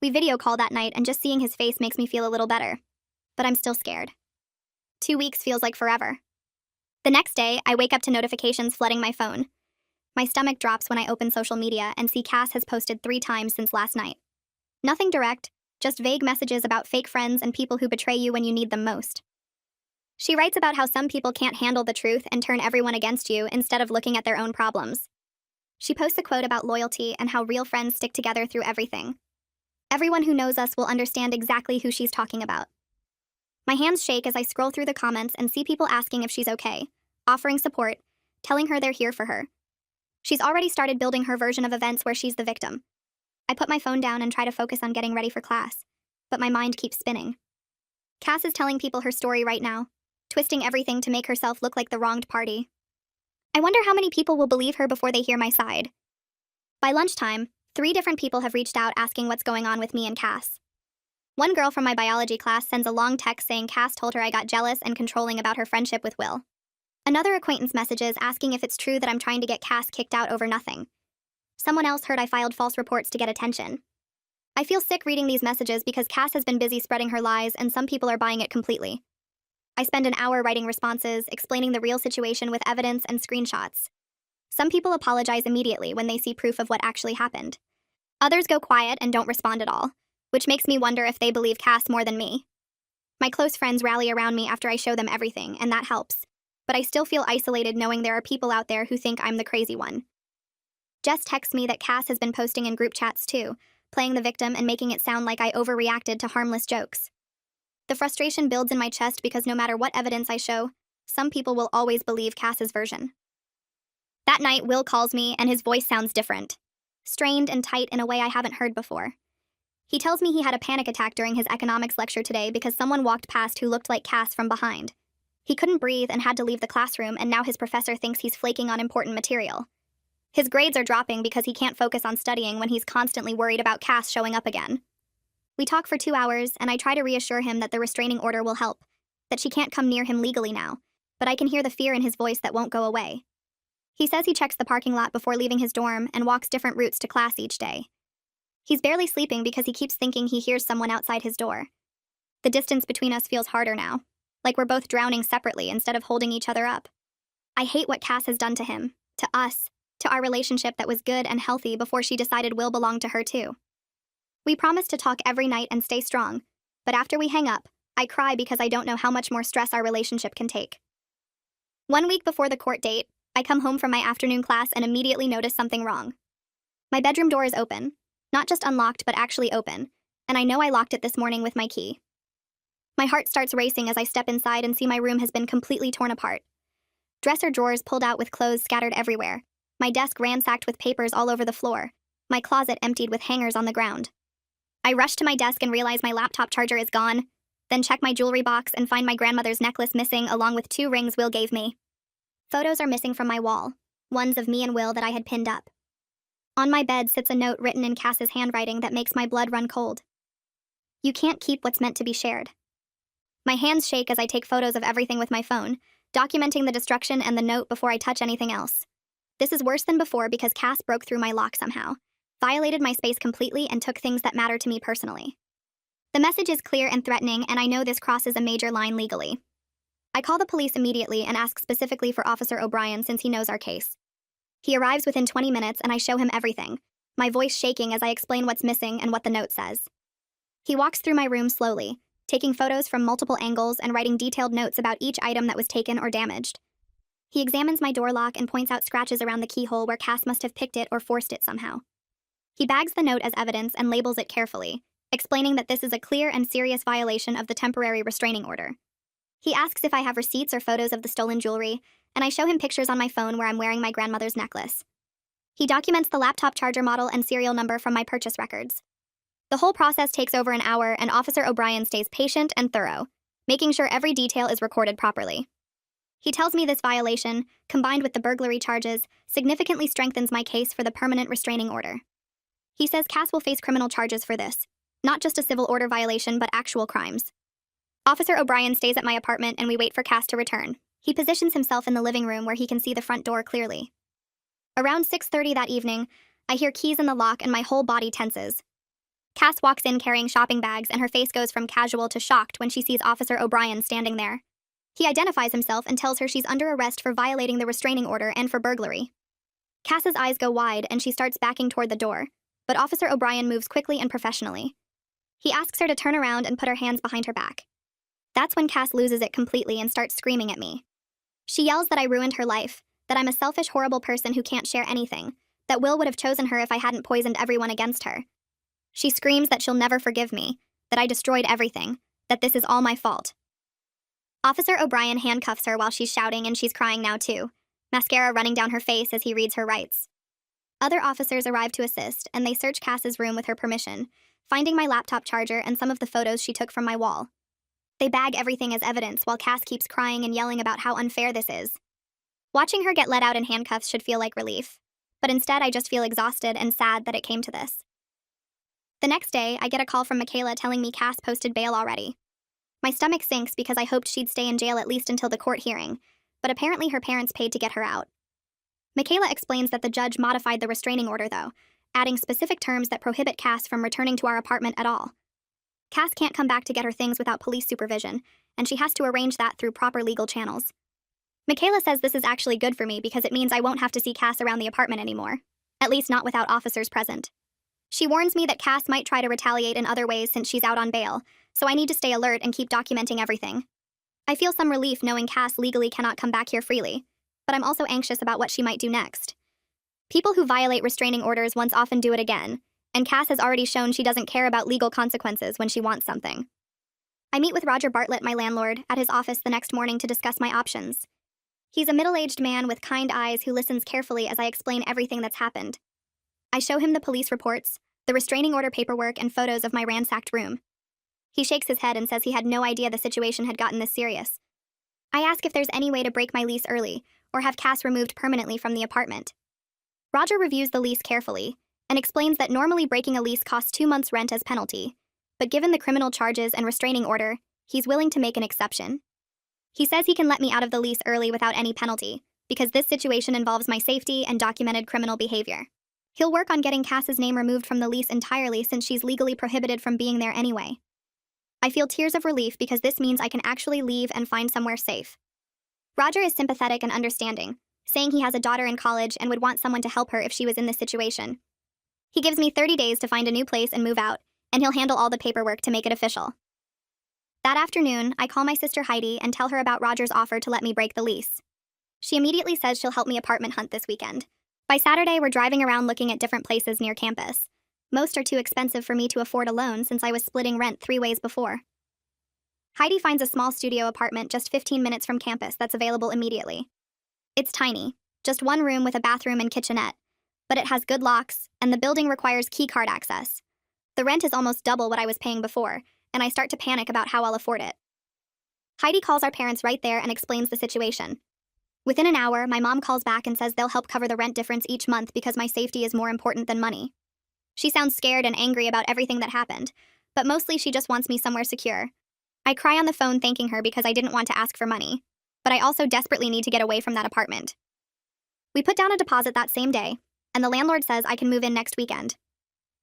We video call that night and just seeing his face makes me feel a little better. But I'm still scared. 2 weeks feels like forever. The next day, I wake up to notifications flooding my phone. My stomach drops when I open social media and see Cass has posted 3 times since last night. Nothing direct, just vague messages about fake friends and people who betray you when you need them most. She writes about how some people can't handle the truth and turn everyone against you instead of looking at their own problems. She posts a quote about loyalty and how real friends stick together through everything. Everyone who knows us will understand exactly who she's talking about. My hands shake as I scroll through the comments and see people asking if she's okay, offering support, telling her they're here for her. She's already started building her version of events where she's the victim. I put my phone down and try to focus on getting ready for class, but my mind keeps spinning. Cass is telling people her story right now, twisting everything to make herself look like the wronged party. I wonder how many people will believe her before they hear my side. By lunchtime, 3 different people have reached out asking what's going on with me and Cass. One girl from my biology class sends a long text saying Cass told her I got jealous and controlling about her friendship with Will. Another acquaintance messages asking if it's true that I'm trying to get Cass kicked out over nothing. Someone else heard I filed false reports to get attention. I feel sick reading these messages because Cass has been busy spreading her lies and some people are buying it completely. I spend an hour writing responses, explaining the real situation with evidence and screenshots. Some people apologize immediately when they see proof of what actually happened. Others go quiet and don't respond at all, which makes me wonder if they believe Cass more than me. My close friends rally around me after I show them everything, and that helps. But I still feel isolated knowing there are people out there who think I'm the crazy one. Jess texts me that Cass has been posting in group chats too, playing the victim and making it sound like I overreacted to harmless jokes. The frustration builds in my chest because no matter what evidence I show, some people will always believe Cass's version. That night, Will calls me and his voice sounds different. Strained and tight in a way I haven't heard before. He tells me he had a panic attack during his economics lecture today because someone walked past who looked like Cass from behind. He couldn't breathe and had to leave the classroom, and now his professor thinks he's flaking on important material. His grades are dropping because he can't focus on studying when he's constantly worried about Cass showing up again. We talk for 2 hours, and I try to reassure him that the restraining order will help, that she can't come near him legally now, but I can hear the fear in his voice that won't go away. He says he checks the parking lot before leaving his dorm and walks different routes to class each day. He's barely sleeping because he keeps thinking he hears someone outside his door. The distance between us feels harder now, like we're both drowning separately instead of holding each other up. I hate what Cass has done to him, to us, to our relationship that was good and healthy before she decided Will belonged to her too. We promise to talk every night and stay strong, but after we hang up, I cry because I don't know how much more stress our relationship can take. 1 week before the court date, I come home from my afternoon class and immediately notice something wrong. My bedroom door is open, not just unlocked but actually open, and I know I locked it this morning with my key. My heart starts racing as I step inside and see my room has been completely torn apart. Dresser drawers pulled out with clothes scattered everywhere, my desk ransacked with papers all over the floor, my closet emptied with hangers on the ground. I rush to my desk and realize my laptop charger is gone, then check my jewelry box and find my grandmother's necklace missing along with 2 rings Will gave me. Photos are missing from my wall, ones of me and Will that I had pinned up. On my bed sits a note written in Cass's handwriting that makes my blood run cold. You can't keep what's meant to be shared. My hands shake as I take photos of everything with my phone, documenting the destruction and the note before I touch anything else. This is worse than before because Cass broke through my lock somehow, violated my space completely, and took things that matter to me personally. The message is clear and threatening, and I know this crosses a major line legally. I call the police immediately and ask specifically for Officer O'Brien since he knows our case. He arrives within 20 minutes and I show him everything, my voice shaking as I explain what's missing and what the note says. He walks through my room slowly, taking photos from multiple angles and writing detailed notes about each item that was taken or damaged. He examines my door lock and points out scratches around the keyhole where Cass must have picked it or forced it somehow. He bags the note as evidence and labels it carefully, explaining that this is a clear and serious violation of the temporary restraining order. He asks if I have receipts or photos of the stolen jewelry, and I show him pictures on my phone where I'm wearing my grandmother's necklace. He documents the laptop charger model and serial number from my purchase records. The whole process takes over an hour, and Officer O'Brien stays patient and thorough, making sure every detail is recorded properly. He tells me this violation, combined with the burglary charges, significantly strengthens my case for the permanent restraining order. He says Cass will face criminal charges for this, not just a civil order violation but actual crimes. Officer O'Brien stays at my apartment and we wait for Cass to return. He positions himself in the living room where he can see the front door clearly. Around 6:30 that evening, I hear keys in the lock and my whole body tenses. Cass walks in carrying shopping bags and her face goes from casual to shocked when she sees Officer O'Brien standing there. He identifies himself and tells her she's under arrest for violating the restraining order and for burglary. Cass's eyes go wide and she starts backing toward the door, but Officer O'Brien moves quickly and professionally. He asks her to turn around and put her hands behind her back. That's when Cass loses it completely and starts screaming at me. She yells that I ruined her life, that I'm a selfish, horrible person who can't share anything, that Will would have chosen her if I hadn't poisoned everyone against her. She screams that she'll never forgive me, that I destroyed everything, that this is all my fault. Officer O'Brien handcuffs her while she's shouting, and she's crying now too, mascara running down her face as he reads her rights. Other officers arrive to assist, and they search Cass's room with her permission, finding my laptop charger and some of the photos she took from my wall. They bag everything as evidence while Cass keeps crying and yelling about how unfair this is. Watching her get let out in handcuffs should feel like relief, but instead I just feel exhausted and sad that it came to this. The next day, I get a call from Michaela telling me Cass posted bail already. My stomach sinks because I hoped she'd stay in jail at least until the court hearing, but apparently her parents paid to get her out. Michaela explains that the judge modified the restraining order, though, adding specific terms that prohibit Cass from returning to our apartment at all. Cass can't come back to get her things without police supervision, and she has to arrange that through proper legal channels. Michaela says this is actually good for me because it means I won't have to see Cass around the apartment anymore, at least not without officers present. She warns me that Cass might try to retaliate in other ways since she's out on bail, so I need to stay alert and keep documenting everything. I feel some relief knowing Cass legally cannot come back here freely, but I'm also anxious about what she might do next. People who violate restraining orders once often do it again, and Cass has already shown she doesn't care about legal consequences when she wants something. I meet with Roger Bartlett, my landlord, at his office the next morning to discuss my options. He's a middle-aged man with kind eyes who listens carefully as I explain everything that's happened. I show him the police reports, the restraining order paperwork, and photos of my ransacked room. He shakes his head and says he had no idea the situation had gotten this serious. I ask if there's any way to break my lease early, or have Cass removed permanently from the apartment. Roger reviews the lease carefully, and explains that normally breaking a lease costs 2 months' rent as penalty, but given the criminal charges and restraining order, he's willing to make an exception. He says he can let me out of the lease early without any penalty, because this situation involves my safety and documented criminal behavior. He'll work on getting Cass's name removed from the lease entirely since she's legally prohibited from being there anyway. I feel tears of relief because this means I can actually leave and find somewhere safe. Roger is sympathetic and understanding, saying he has a daughter in college and would want someone to help her if she was in this situation. He gives me 30 days to find a new place and move out, and he'll handle all the paperwork to make it official. That afternoon, I call my sister Heidi and tell her about Roger's offer to let me break the lease. She immediately says she'll help me apartment hunt this weekend. By Saturday, we're driving around looking at different places near campus. Most are too expensive for me to afford alone since I was splitting rent 3 ways before. Heidi finds a small studio apartment just 15 minutes from campus that's available immediately. It's tiny, just 1 room with a bathroom and kitchenette, but it has good locks, and the building requires keycard access. The rent is almost double what I was paying before, and I start to panic about how I'll afford it. Heidi calls our parents right there and explains the situation. Within an hour, my mom calls back and says they'll help cover the rent difference each month because my safety is more important than money. She sounds scared and angry about everything that happened, but mostly she just wants me somewhere secure. I cry on the phone thanking her because I didn't want to ask for money, but I also desperately need to get away from that apartment. We put down a deposit that same day, and the landlord says I can move in next weekend.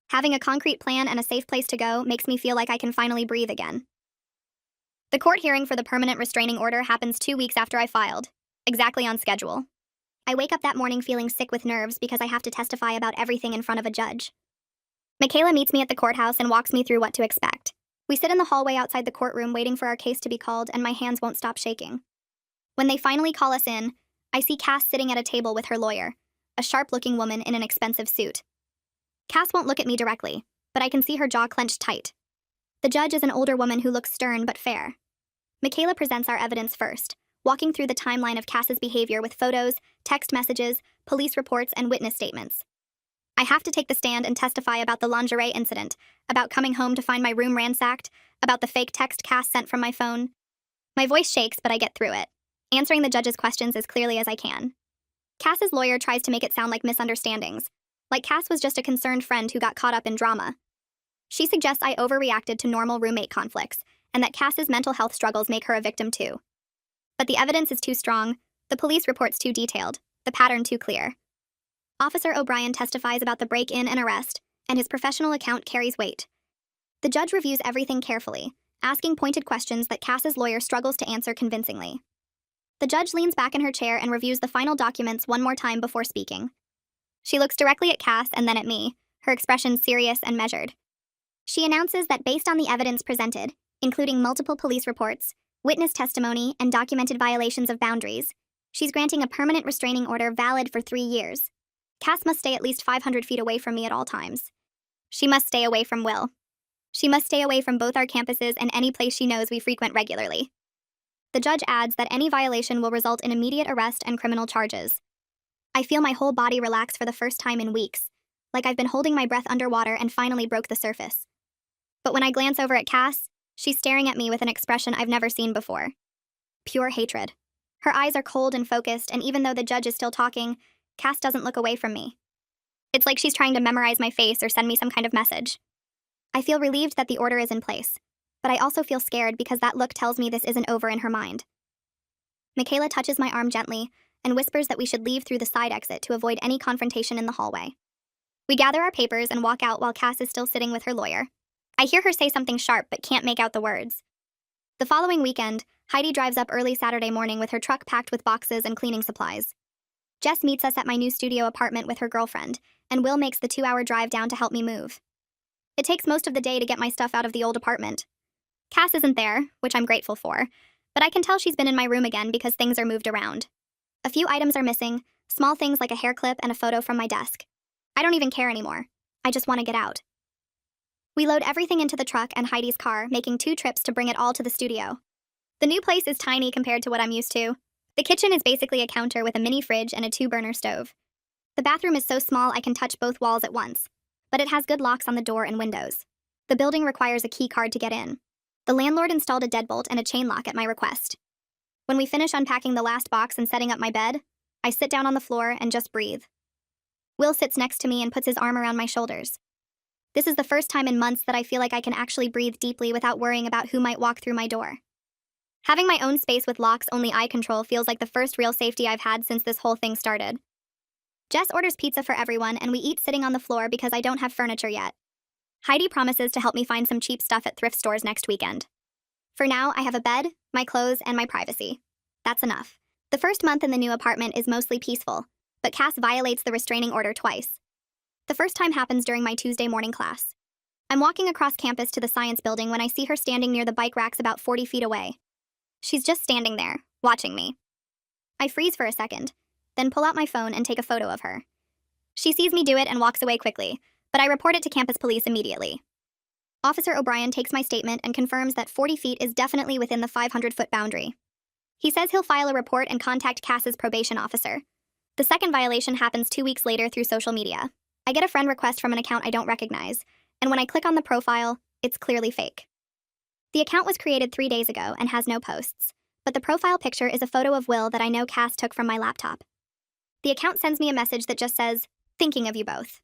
Having a concrete plan and a safe place to go makes me feel like I can finally breathe again. The court hearing for the permanent restraining order happens 2 weeks after I filed, exactly on schedule. I wake up that morning feeling sick with nerves because I have to testify about everything in front of a judge. Michaela meets me at the courthouse and walks me through what to expect. We sit in the hallway outside the courtroom waiting for our case to be called, and my hands won't stop shaking. When they finally call us in, I see Cass sitting at a table with her lawyer, a sharp-looking woman in an expensive suit. Cass won't look at me directly, but I can see her jaw clenched tight. The judge is an older woman who looks stern but fair. Michaela presents our evidence first, walking through the timeline of Cass's behavior with photos, text messages, police reports, and witness statements. I have to take the stand and testify about the lingerie incident, about coming home to find my room ransacked, about the fake text Cass sent from my phone. My voice shakes, but I get through it, answering the judge's questions as clearly as I can. Cass's lawyer tries to make it sound like misunderstandings, like Cass was just a concerned friend who got caught up in drama. She suggests I overreacted to normal roommate conflicts, and that Cass's mental health struggles make her a victim too. But the evidence is too strong, the police report's too detailed, the pattern too clear. Officer O'Brien testifies about the break-in and arrest, and his professional account carries weight. The judge reviews everything carefully, asking pointed questions that Cass's lawyer struggles to answer convincingly. The judge leans back in her chair and reviews the final documents one more time before speaking. She looks directly at Cass and then at me, her expression serious and measured. She announces that based on the evidence presented, including multiple police reports, witness testimony, and documented violations of boundaries, she's granting a permanent restraining order valid for 3 years. Cass must stay at least 500 feet away from me at all times. She must stay away from Will. She must stay away from both our campuses and any place she knows we frequent regularly. The judge adds that any violation will result in immediate arrest and criminal charges. I feel my whole body relax for the first time in weeks, like I've been holding my breath underwater and finally broke the surface. But when I glance over at Cass, She's staring at me with an expression I've never seen before. Pure hatred. Her eyes are cold and focused, and even though the judge is still talking, Cass doesn't look away from me. It's like she's trying to memorize my face or send me some kind of message. I feel relieved that the order is in place, but I also feel scared because that look tells me this isn't over in her mind. Michaela touches my arm gently and whispers that we should leave through the side exit to avoid any confrontation in the hallway. We gather our papers and walk out while Cass is still sitting with her lawyer. I hear her say something sharp but can't make out the words. The following weekend, Heidi drives up early Saturday morning with her truck packed with boxes and cleaning supplies. Jess meets us at my new studio apartment with her girlfriend, and Will makes the 2-hour drive down to help me move. It takes most of the day to get my stuff out of the old apartment. Cass isn't there, which I'm grateful for, but I can tell she's been in my room again because things are moved around. A few items are missing, small things like a hair clip and a photo from my desk. I don't even care anymore. I just want to get out. We load everything into the truck and Heidi's car, making 2 trips to bring it all to the studio. The new place is tiny compared to what I'm used to. The kitchen is basically a counter with a mini fridge and a 2-burner stove. The bathroom is so small I can touch both walls at once, but it has good locks on the door and windows. The building requires a key card to get in. The landlord installed a deadbolt and a chain lock at my request. When we finish unpacking the last box and setting up my bed, I sit down on the floor and just breathe. Will sits next to me and puts his arm around my shoulders. This is the first time in months that I feel like I can actually breathe deeply without worrying about who might walk through my door. Having my own space with locks only I control feels like the first real safety I've had since this whole thing started. Jess orders pizza for everyone and we eat sitting on the floor because I don't have furniture yet. Heidi promises to help me find some cheap stuff at thrift stores next weekend. For now, I have a bed, my clothes, and my privacy. That's enough. The first month in the new apartment is mostly peaceful, but Cass violates the restraining order twice. The first time happens during my Tuesday morning class. I'm walking across campus to the science building when I see her standing near the bike racks about 40 feet away. She's just standing there, watching me. I freeze for a second, then pull out my phone and take a photo of her. She sees me do it and walks away quickly, but I report it to campus police immediately. Officer O'Brien takes my statement and confirms that 40 feet is definitely within the 500-foot boundary. He says he'll file a report and contact Cass's probation officer. The second violation happens 2 weeks later through social media. I get a friend request from an account I don't recognize, and when I click on the profile, it's clearly fake. The account was created 3 days ago and has no posts, but the profile picture is a photo of Will that I know Cass took from my laptop. The account sends me a message that just says, "Thinking of you both."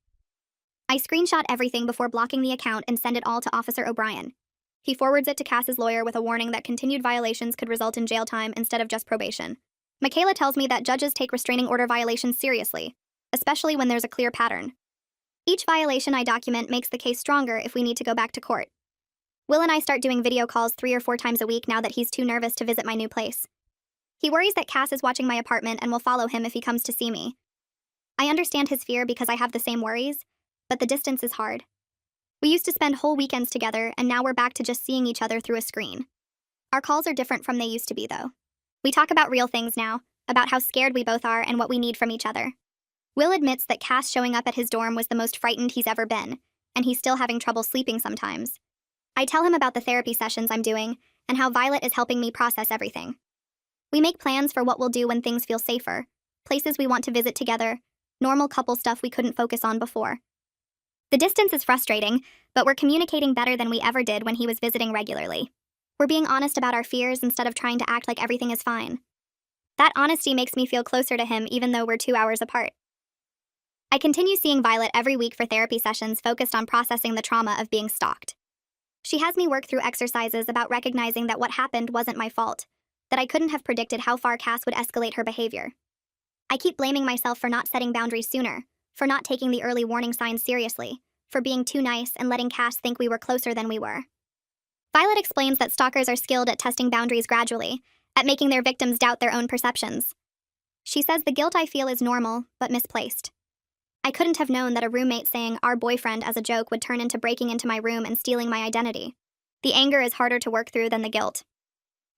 I screenshot everything before blocking the account and send it all to Officer O'Brien. He forwards it to Cass's lawyer with a warning that continued violations could result in jail time instead of just probation. Michaela tells me that judges take restraining order violations seriously, especially when there's a clear pattern. Each violation I document makes the case stronger if we need to go back to court. Will and I start doing video calls 3 or 4 times a week now that he's too nervous to visit my new place. He worries that Cass is watching my apartment and will follow him if he comes to see me. I understand his fear because I have the same worries, but the distance is hard. We used to spend whole weekends together, and now we're back to just seeing each other through a screen. Our calls are different from they used to be, though. We talk about real things now, about how scared we both are and what we need from each other. Will admits that Cass showing up at his dorm was the most frightened he's ever been, and he's still having trouble sleeping sometimes. I tell him about the therapy sessions I'm doing, and how Violet is helping me process everything. We make plans for what we'll do when things feel safer, places we want to visit together, normal couple stuff we couldn't focus on before. The distance is frustrating, but we're communicating better than we ever did when he was visiting regularly. We're being honest about our fears instead of trying to act like everything is fine. That honesty makes me feel closer to him even though we're 2 hours apart. I continue seeing Violet every week for therapy sessions focused on processing the trauma of being stalked. She has me work through exercises about recognizing that what happened wasn't my fault, that I couldn't have predicted how far Cass would escalate her behavior. I keep blaming myself for not setting boundaries sooner, for not taking the early warning signs seriously, for being too nice and letting Cass think we were closer than we were. Violet explains that stalkers are skilled at testing boundaries gradually, at making their victims doubt their own perceptions. She says the guilt I feel is normal, but misplaced. I couldn't have known that a roommate saying "our boyfriend" as a joke would turn into breaking into my room and stealing my identity. The anger is harder to work through than the guilt.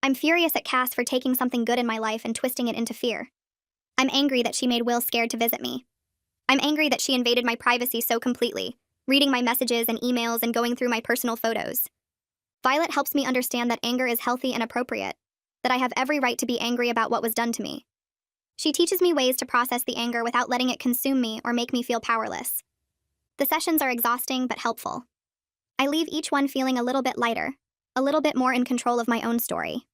I'm furious at Cass for taking something good in my life and twisting it into fear. I'm angry that she made Will scared to visit me. I'm angry that she invaded my privacy so completely, reading my messages and emails and going through my personal photos. Violet helps me understand that anger is healthy and appropriate, that I have every right to be angry about what was done to me. She teaches me ways to process the anger without letting it consume me or make me feel powerless. The sessions are exhausting but helpful. I leave each one feeling a little bit lighter, a little bit more in control of my own story.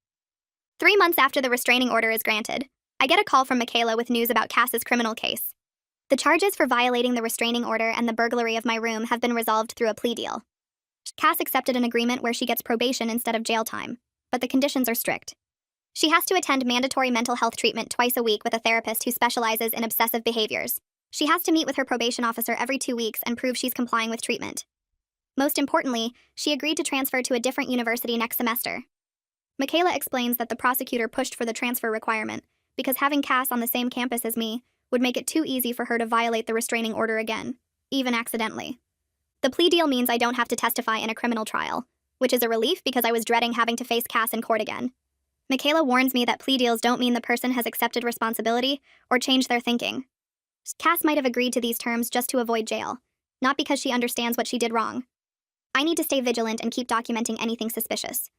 3 months after the restraining order is granted, I get a call from Michaela with news about Cass's criminal case. The charges for violating the restraining order and the burglary of my room have been resolved through a plea deal. Cass accepted an agreement where she gets probation instead of jail time, but the conditions are strict. She has to attend mandatory mental health treatment twice a week with a therapist who specializes in obsessive behaviors. She has to meet with her probation officer every 2 weeks and prove she's complying with treatment. Most importantly, she agreed to transfer to a different university next semester. Michaela explains that the prosecutor pushed for the transfer requirement because having Cass on the same campus as me would make it too easy for her to violate the restraining order again, even accidentally. The plea deal means I don't have to testify in a criminal trial, which is a relief because I was dreading having to face Cass in court again. Michaela warns me that plea deals don't mean the person has accepted responsibility or changed their thinking. Cass might have agreed to these terms just to avoid jail, not because she understands what she did wrong. I need to stay vigilant and keep documenting anything suspicious.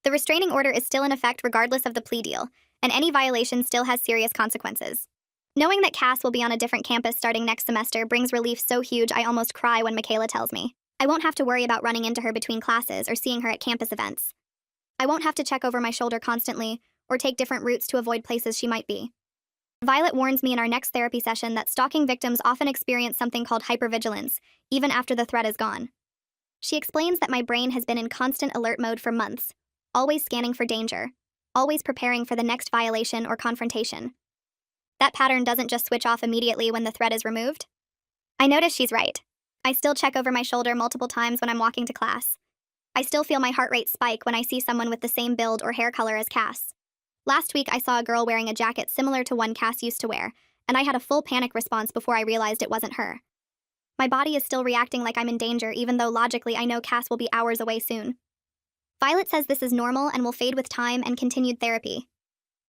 The restraining order is still in effect regardless of the plea deal, and any violation still has serious consequences. Knowing that Cass will be on a different campus starting next semester brings relief so huge I almost cry when Michaela tells me. I won't have to worry about running into her between classes or seeing her at campus events. I won't have to check over my shoulder constantly or take different routes to avoid places she might be. Violet warns me in our next therapy session that stalking victims often experience something called hypervigilance, even after the threat is gone. She explains that my brain has been in constant alert mode for months, always scanning for danger, always preparing for the next violation or confrontation. That pattern doesn't just switch off immediately when the threat is removed. I notice she's right. I still check over my shoulder multiple times when I'm walking to class. I still feel my heart rate spike when I see someone with the same build or hair color as Cass. Last week, I saw a girl wearing a jacket similar to one Cass used to wear, and I had a full panic response before I realized it wasn't her. My body is still reacting like I'm in danger, even though logically I know Cass will be hours away soon. Violet says this is normal and will fade with time and continued therapy.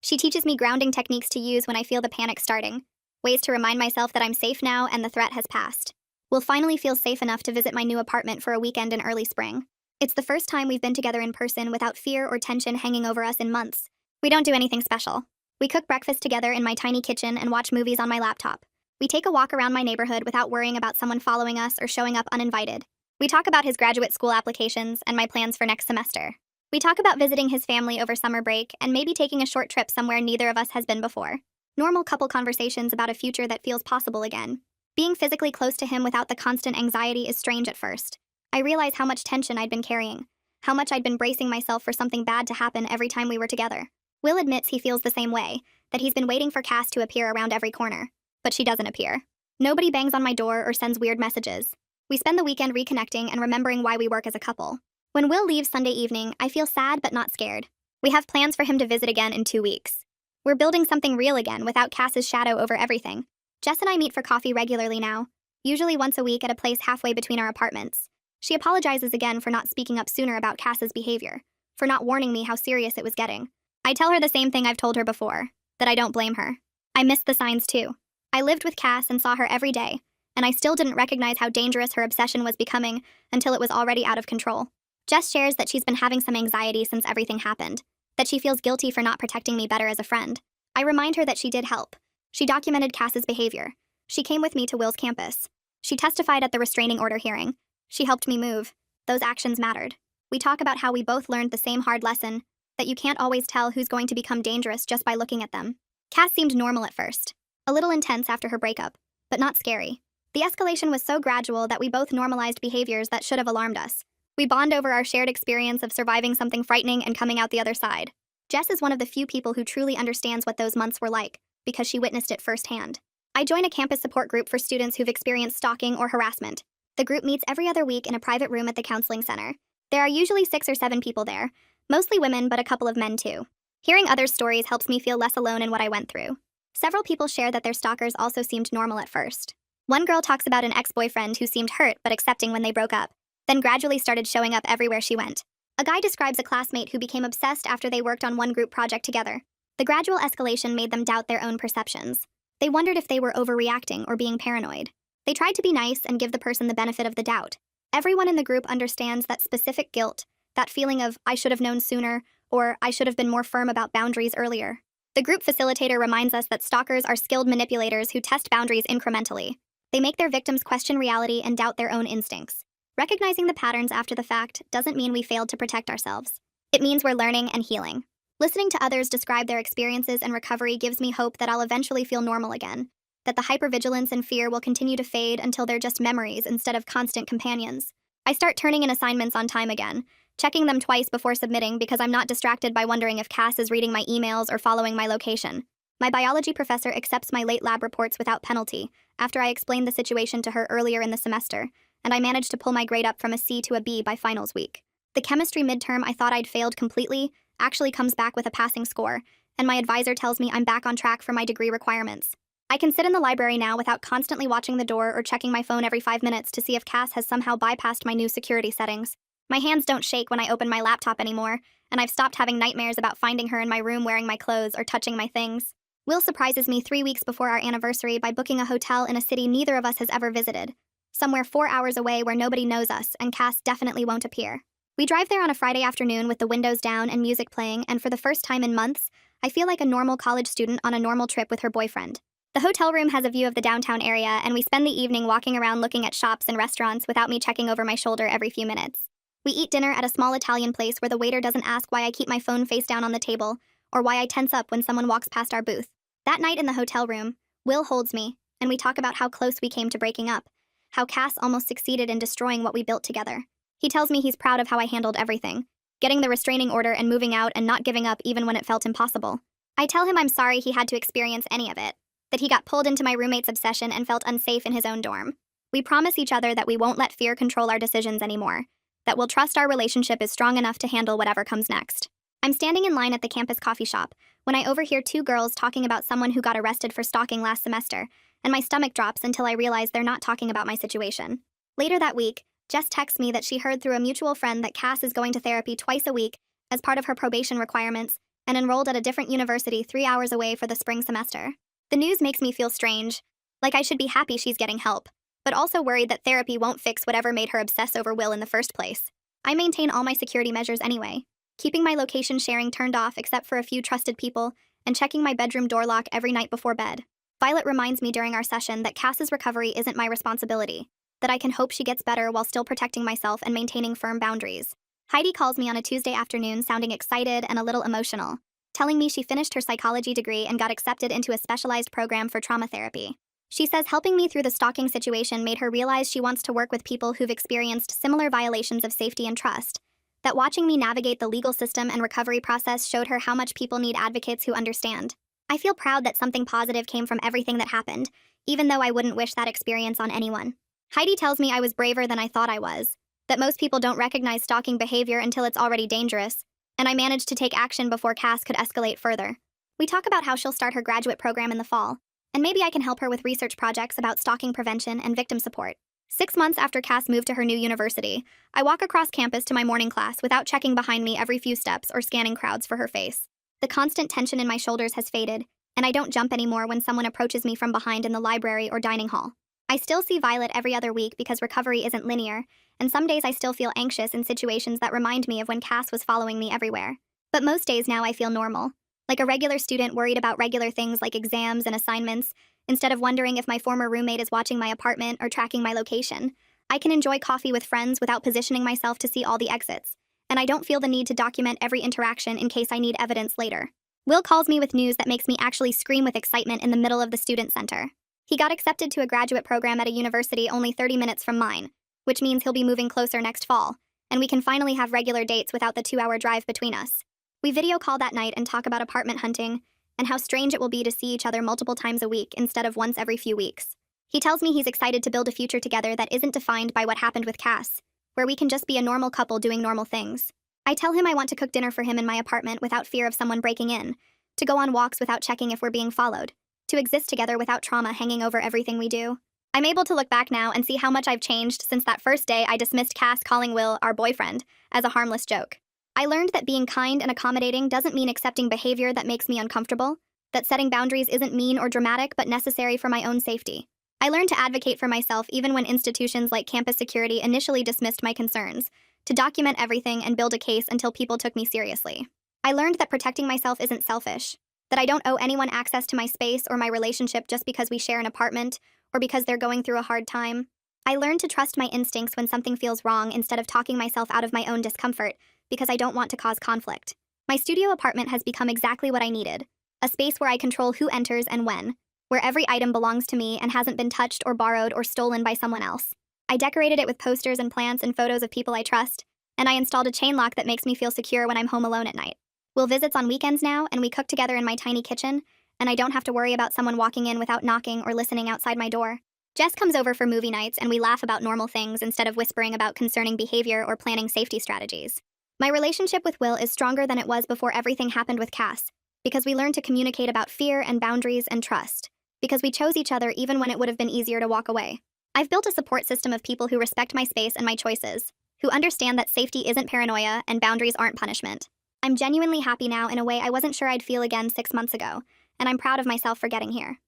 She teaches me grounding techniques to use when I feel the panic starting, ways to remind myself that I'm safe now and the threat has passed. We'll finally feel safe enough to visit my new apartment for a weekend in early spring. It's the first time we've been together in person without fear or tension hanging over us in months. We don't do anything special. We cook breakfast together in my tiny kitchen and watch movies on my laptop. We take a walk around my neighborhood without worrying about someone following us or showing up uninvited. We talk about his graduate school applications and my plans for next semester. We talk about visiting his family over summer break and maybe taking a short trip somewhere neither of us has been before. Normal couple conversations about a future that feels possible again. Being physically close to him without the constant anxiety is strange at first. I realize how much tension I'd been carrying, how much I'd been bracing myself for something bad to happen every time we were together. Will admits he feels the same way, that he's been waiting for Cass to appear around every corner. But she doesn't appear. Nobody bangs on my door or sends weird messages. We spend the weekend reconnecting and remembering why we work as a couple. When Will leaves Sunday evening, I feel sad but not scared. We have plans for him to visit again in 2 weeks. We're building something real again without Cass's shadow over everything. Jess and I meet for coffee regularly now, usually once a week at a place halfway between our apartments. She apologizes again for not speaking up sooner about Cass's behavior, for not warning me how serious it was getting. I tell her the same thing I've told her before, that I don't blame her. I missed the signs too. I lived with Cass and saw her every day, and I still didn't recognize how dangerous her obsession was becoming until it was already out of control. Jess shares that she's been having some anxiety since everything happened, that she feels guilty for not protecting me better as a friend. I remind her that she did help. She documented Cass's behavior. She came with me to Will's campus. She testified at the restraining order hearing. She helped me move. Those actions mattered. We talk about how we both learned the same hard lesson, that you can't always tell who's going to become dangerous just by looking at them. Cass seemed normal at first, a little intense after her breakup, but not scary. The escalation was so gradual that we both normalized behaviors that should have alarmed us. We bond over our shared experience of surviving something frightening and coming out the other side. Jess is one of the few people who truly understands what those months were like, because she witnessed it firsthand. I join a campus support group for students who've experienced stalking or harassment. The group meets every other week in a private room at the counseling center. There are usually 6 or 7 people there, mostly women but a couple of men too. Hearing others' stories helps me feel less alone in what I went through. Several people share that their stalkers also seemed normal at first. One girl talks about an ex-boyfriend who seemed hurt but accepting when they broke up, then gradually started showing up everywhere she went. A guy describes a classmate who became obsessed after they worked on one group project together. The gradual escalation made them doubt their own perceptions. They wondered if they were overreacting or being paranoid. They tried to be nice and give the person the benefit of the doubt. Everyone in the group understands that specific guilt, that feeling of, I should have known sooner, or I should have been more firm about boundaries earlier. The group facilitator reminds us that stalkers are skilled manipulators who test boundaries incrementally. They make their victims question reality and doubt their own instincts. Recognizing the patterns after the fact doesn't mean we failed to protect ourselves. It means we're learning and healing. Listening to others describe their experiences and recovery gives me hope that I'll eventually feel normal again, that the hypervigilance and fear will continue to fade until they're just memories instead of constant companions. I start turning in assignments on time again, checking them twice before submitting because I'm not distracted by wondering if Cass is reading my emails or following my location. My biology professor accepts my late lab reports without penalty after I explained the situation to her earlier in the semester, and I managed to pull my grade up from a C to a B by finals week. The chemistry midterm I thought I'd failed completely actually comes back with a passing score, and my advisor tells me I'm back on track for my degree requirements. I can sit in the library now without constantly watching the door or checking my phone every 5 minutes to see if Cass has somehow bypassed my new security settings. My hands don't shake when I open my laptop anymore, and I've stopped having nightmares about finding her in my room wearing my clothes or touching my things. Will surprises me 3 weeks before our anniversary by booking a hotel in a city neither of us has ever visited, somewhere 4 hours away where nobody knows us and Cass definitely won't appear. We drive there on a Friday afternoon with the windows down and music playing, and for the first time in months, I feel like a normal college student on a normal trip with her boyfriend. The hotel room has a view of the downtown area, and we spend the evening walking around looking at shops and restaurants without me checking over my shoulder every few minutes. We eat dinner at a small Italian place where the waiter doesn't ask why I keep my phone face down on the table, or why I tense up when someone walks past our booth. That night in the hotel room, Will holds me, and we talk about how close we came to breaking up, how Cass almost succeeded in destroying what we built together. He tells me he's proud of how I handled everything, getting the restraining order and moving out and not giving up even when it felt impossible. I tell him I'm sorry he had to experience any of it, that he got pulled into my roommate's obsession and felt unsafe in his own dorm. We promise each other that we won't let fear control our decisions anymore, that we'll trust our relationship is strong enough to handle whatever comes next. I'm standing in line at the campus coffee shop when I overhear 2 girls talking about someone who got arrested for stalking last semester, and my stomach drops until I realize they're not talking about my situation. Later that week, Jess texts me that she heard through a mutual friend that Cass is going to therapy twice a week as part of her probation requirements and enrolled at a different university 3 hours away for the spring semester. The news makes me feel strange, like I should be happy she's getting help, but also worried that therapy won't fix whatever made her obsess over Will in the first place. I maintain all my security measures anyway, keeping my location sharing turned off except for a few trusted people and checking my bedroom door lock every night before bed. Violet reminds me during our session that Cass's recovery isn't my responsibility, that I can hope she gets better while still protecting myself and maintaining firm boundaries. Heidi calls me on a Tuesday afternoon sounding excited and a little emotional, telling me she finished her psychology degree and got accepted into a specialized program for trauma therapy. She says helping me through the stalking situation made her realize she wants to work with people who've experienced similar violations of safety and trust, that watching me navigate the legal system and recovery process showed her how much people need advocates who understand. I feel proud that something positive came from everything that happened, even though I wouldn't wish that experience on anyone. Heidi tells me I was braver than I thought I was, that most people don't recognize stalking behavior until it's already dangerous, and I managed to take action before Cass could escalate further. We talk about how she'll start her graduate program in the fall, and maybe I can help her with research projects about stalking prevention and victim support. 6 months after Cass moved to her new university, I walk across campus to my morning class without checking behind me every few steps or scanning crowds for her face. The constant tension in my shoulders has faded, and I don't jump anymore when someone approaches me from behind in the library or dining hall. I still see Violet every other week because recovery isn't linear, and some days I still feel anxious in situations that remind me of when Cass was following me everywhere. But most days now I feel normal, like a regular student worried about regular things like exams and assignments, instead of wondering if my former roommate is watching my apartment or tracking my location. I can enjoy coffee with friends without positioning myself to see all the exits, and I don't feel the need to document every interaction in case I need evidence later. Will calls me with news that makes me actually scream with excitement in the middle of the student center. He got accepted to a graduate program at a university only 30 minutes from mine, which means he'll be moving closer next fall, and we can finally have regular dates without the 2-hour drive between us. We video call that night and talk about apartment hunting and how strange it will be to see each other multiple times a week instead of once every few weeks. He tells me he's excited to build a future together that isn't defined by what happened with Cass, where we can just be a normal couple doing normal things. I tell him I want to cook dinner for him in my apartment without fear of someone breaking in, to go on walks without checking if we're being followed, to exist together without trauma hanging over everything we do. I'm able to look back now and see how much I've changed since that first day I dismissed Cass calling Will, our boyfriend, as a harmless joke. I learned that being kind and accommodating doesn't mean accepting behavior that makes me uncomfortable, that setting boundaries isn't mean or dramatic but necessary for my own safety. I learned to advocate for myself even when institutions like campus security initially dismissed my concerns, to document everything and build a case until people took me seriously. I learned that protecting myself isn't selfish, that I don't owe anyone access to my space or my relationship just because we share an apartment or because they're going through a hard time. I learned to trust my instincts when something feels wrong instead of talking myself out of my own discomfort because I don't want to cause conflict. My studio apartment has become exactly what I needed, a space where I control who enters and when, where every item belongs to me and hasn't been touched or borrowed or stolen by someone else. I decorated it with posters and plants and photos of people I trust, and I installed a chain lock that makes me feel secure when I'm home alone at night. Will visits on weekends now, and we cook together in my tiny kitchen, and I don't have to worry about someone walking in without knocking or listening outside my door. Jess comes over for movie nights, and we laugh about normal things instead of whispering about concerning behavior or planning safety strategies. My relationship with Will is stronger than it was before everything happened with Cass, because we learned to communicate about fear and boundaries and trust, because we chose each other even when it would have been easier to walk away. I've built a support system of people who respect my space and my choices, who understand that safety isn't paranoia and boundaries aren't punishment. I'm genuinely happy now in a way I wasn't sure I'd feel again 6 months ago, and I'm proud of myself for getting here.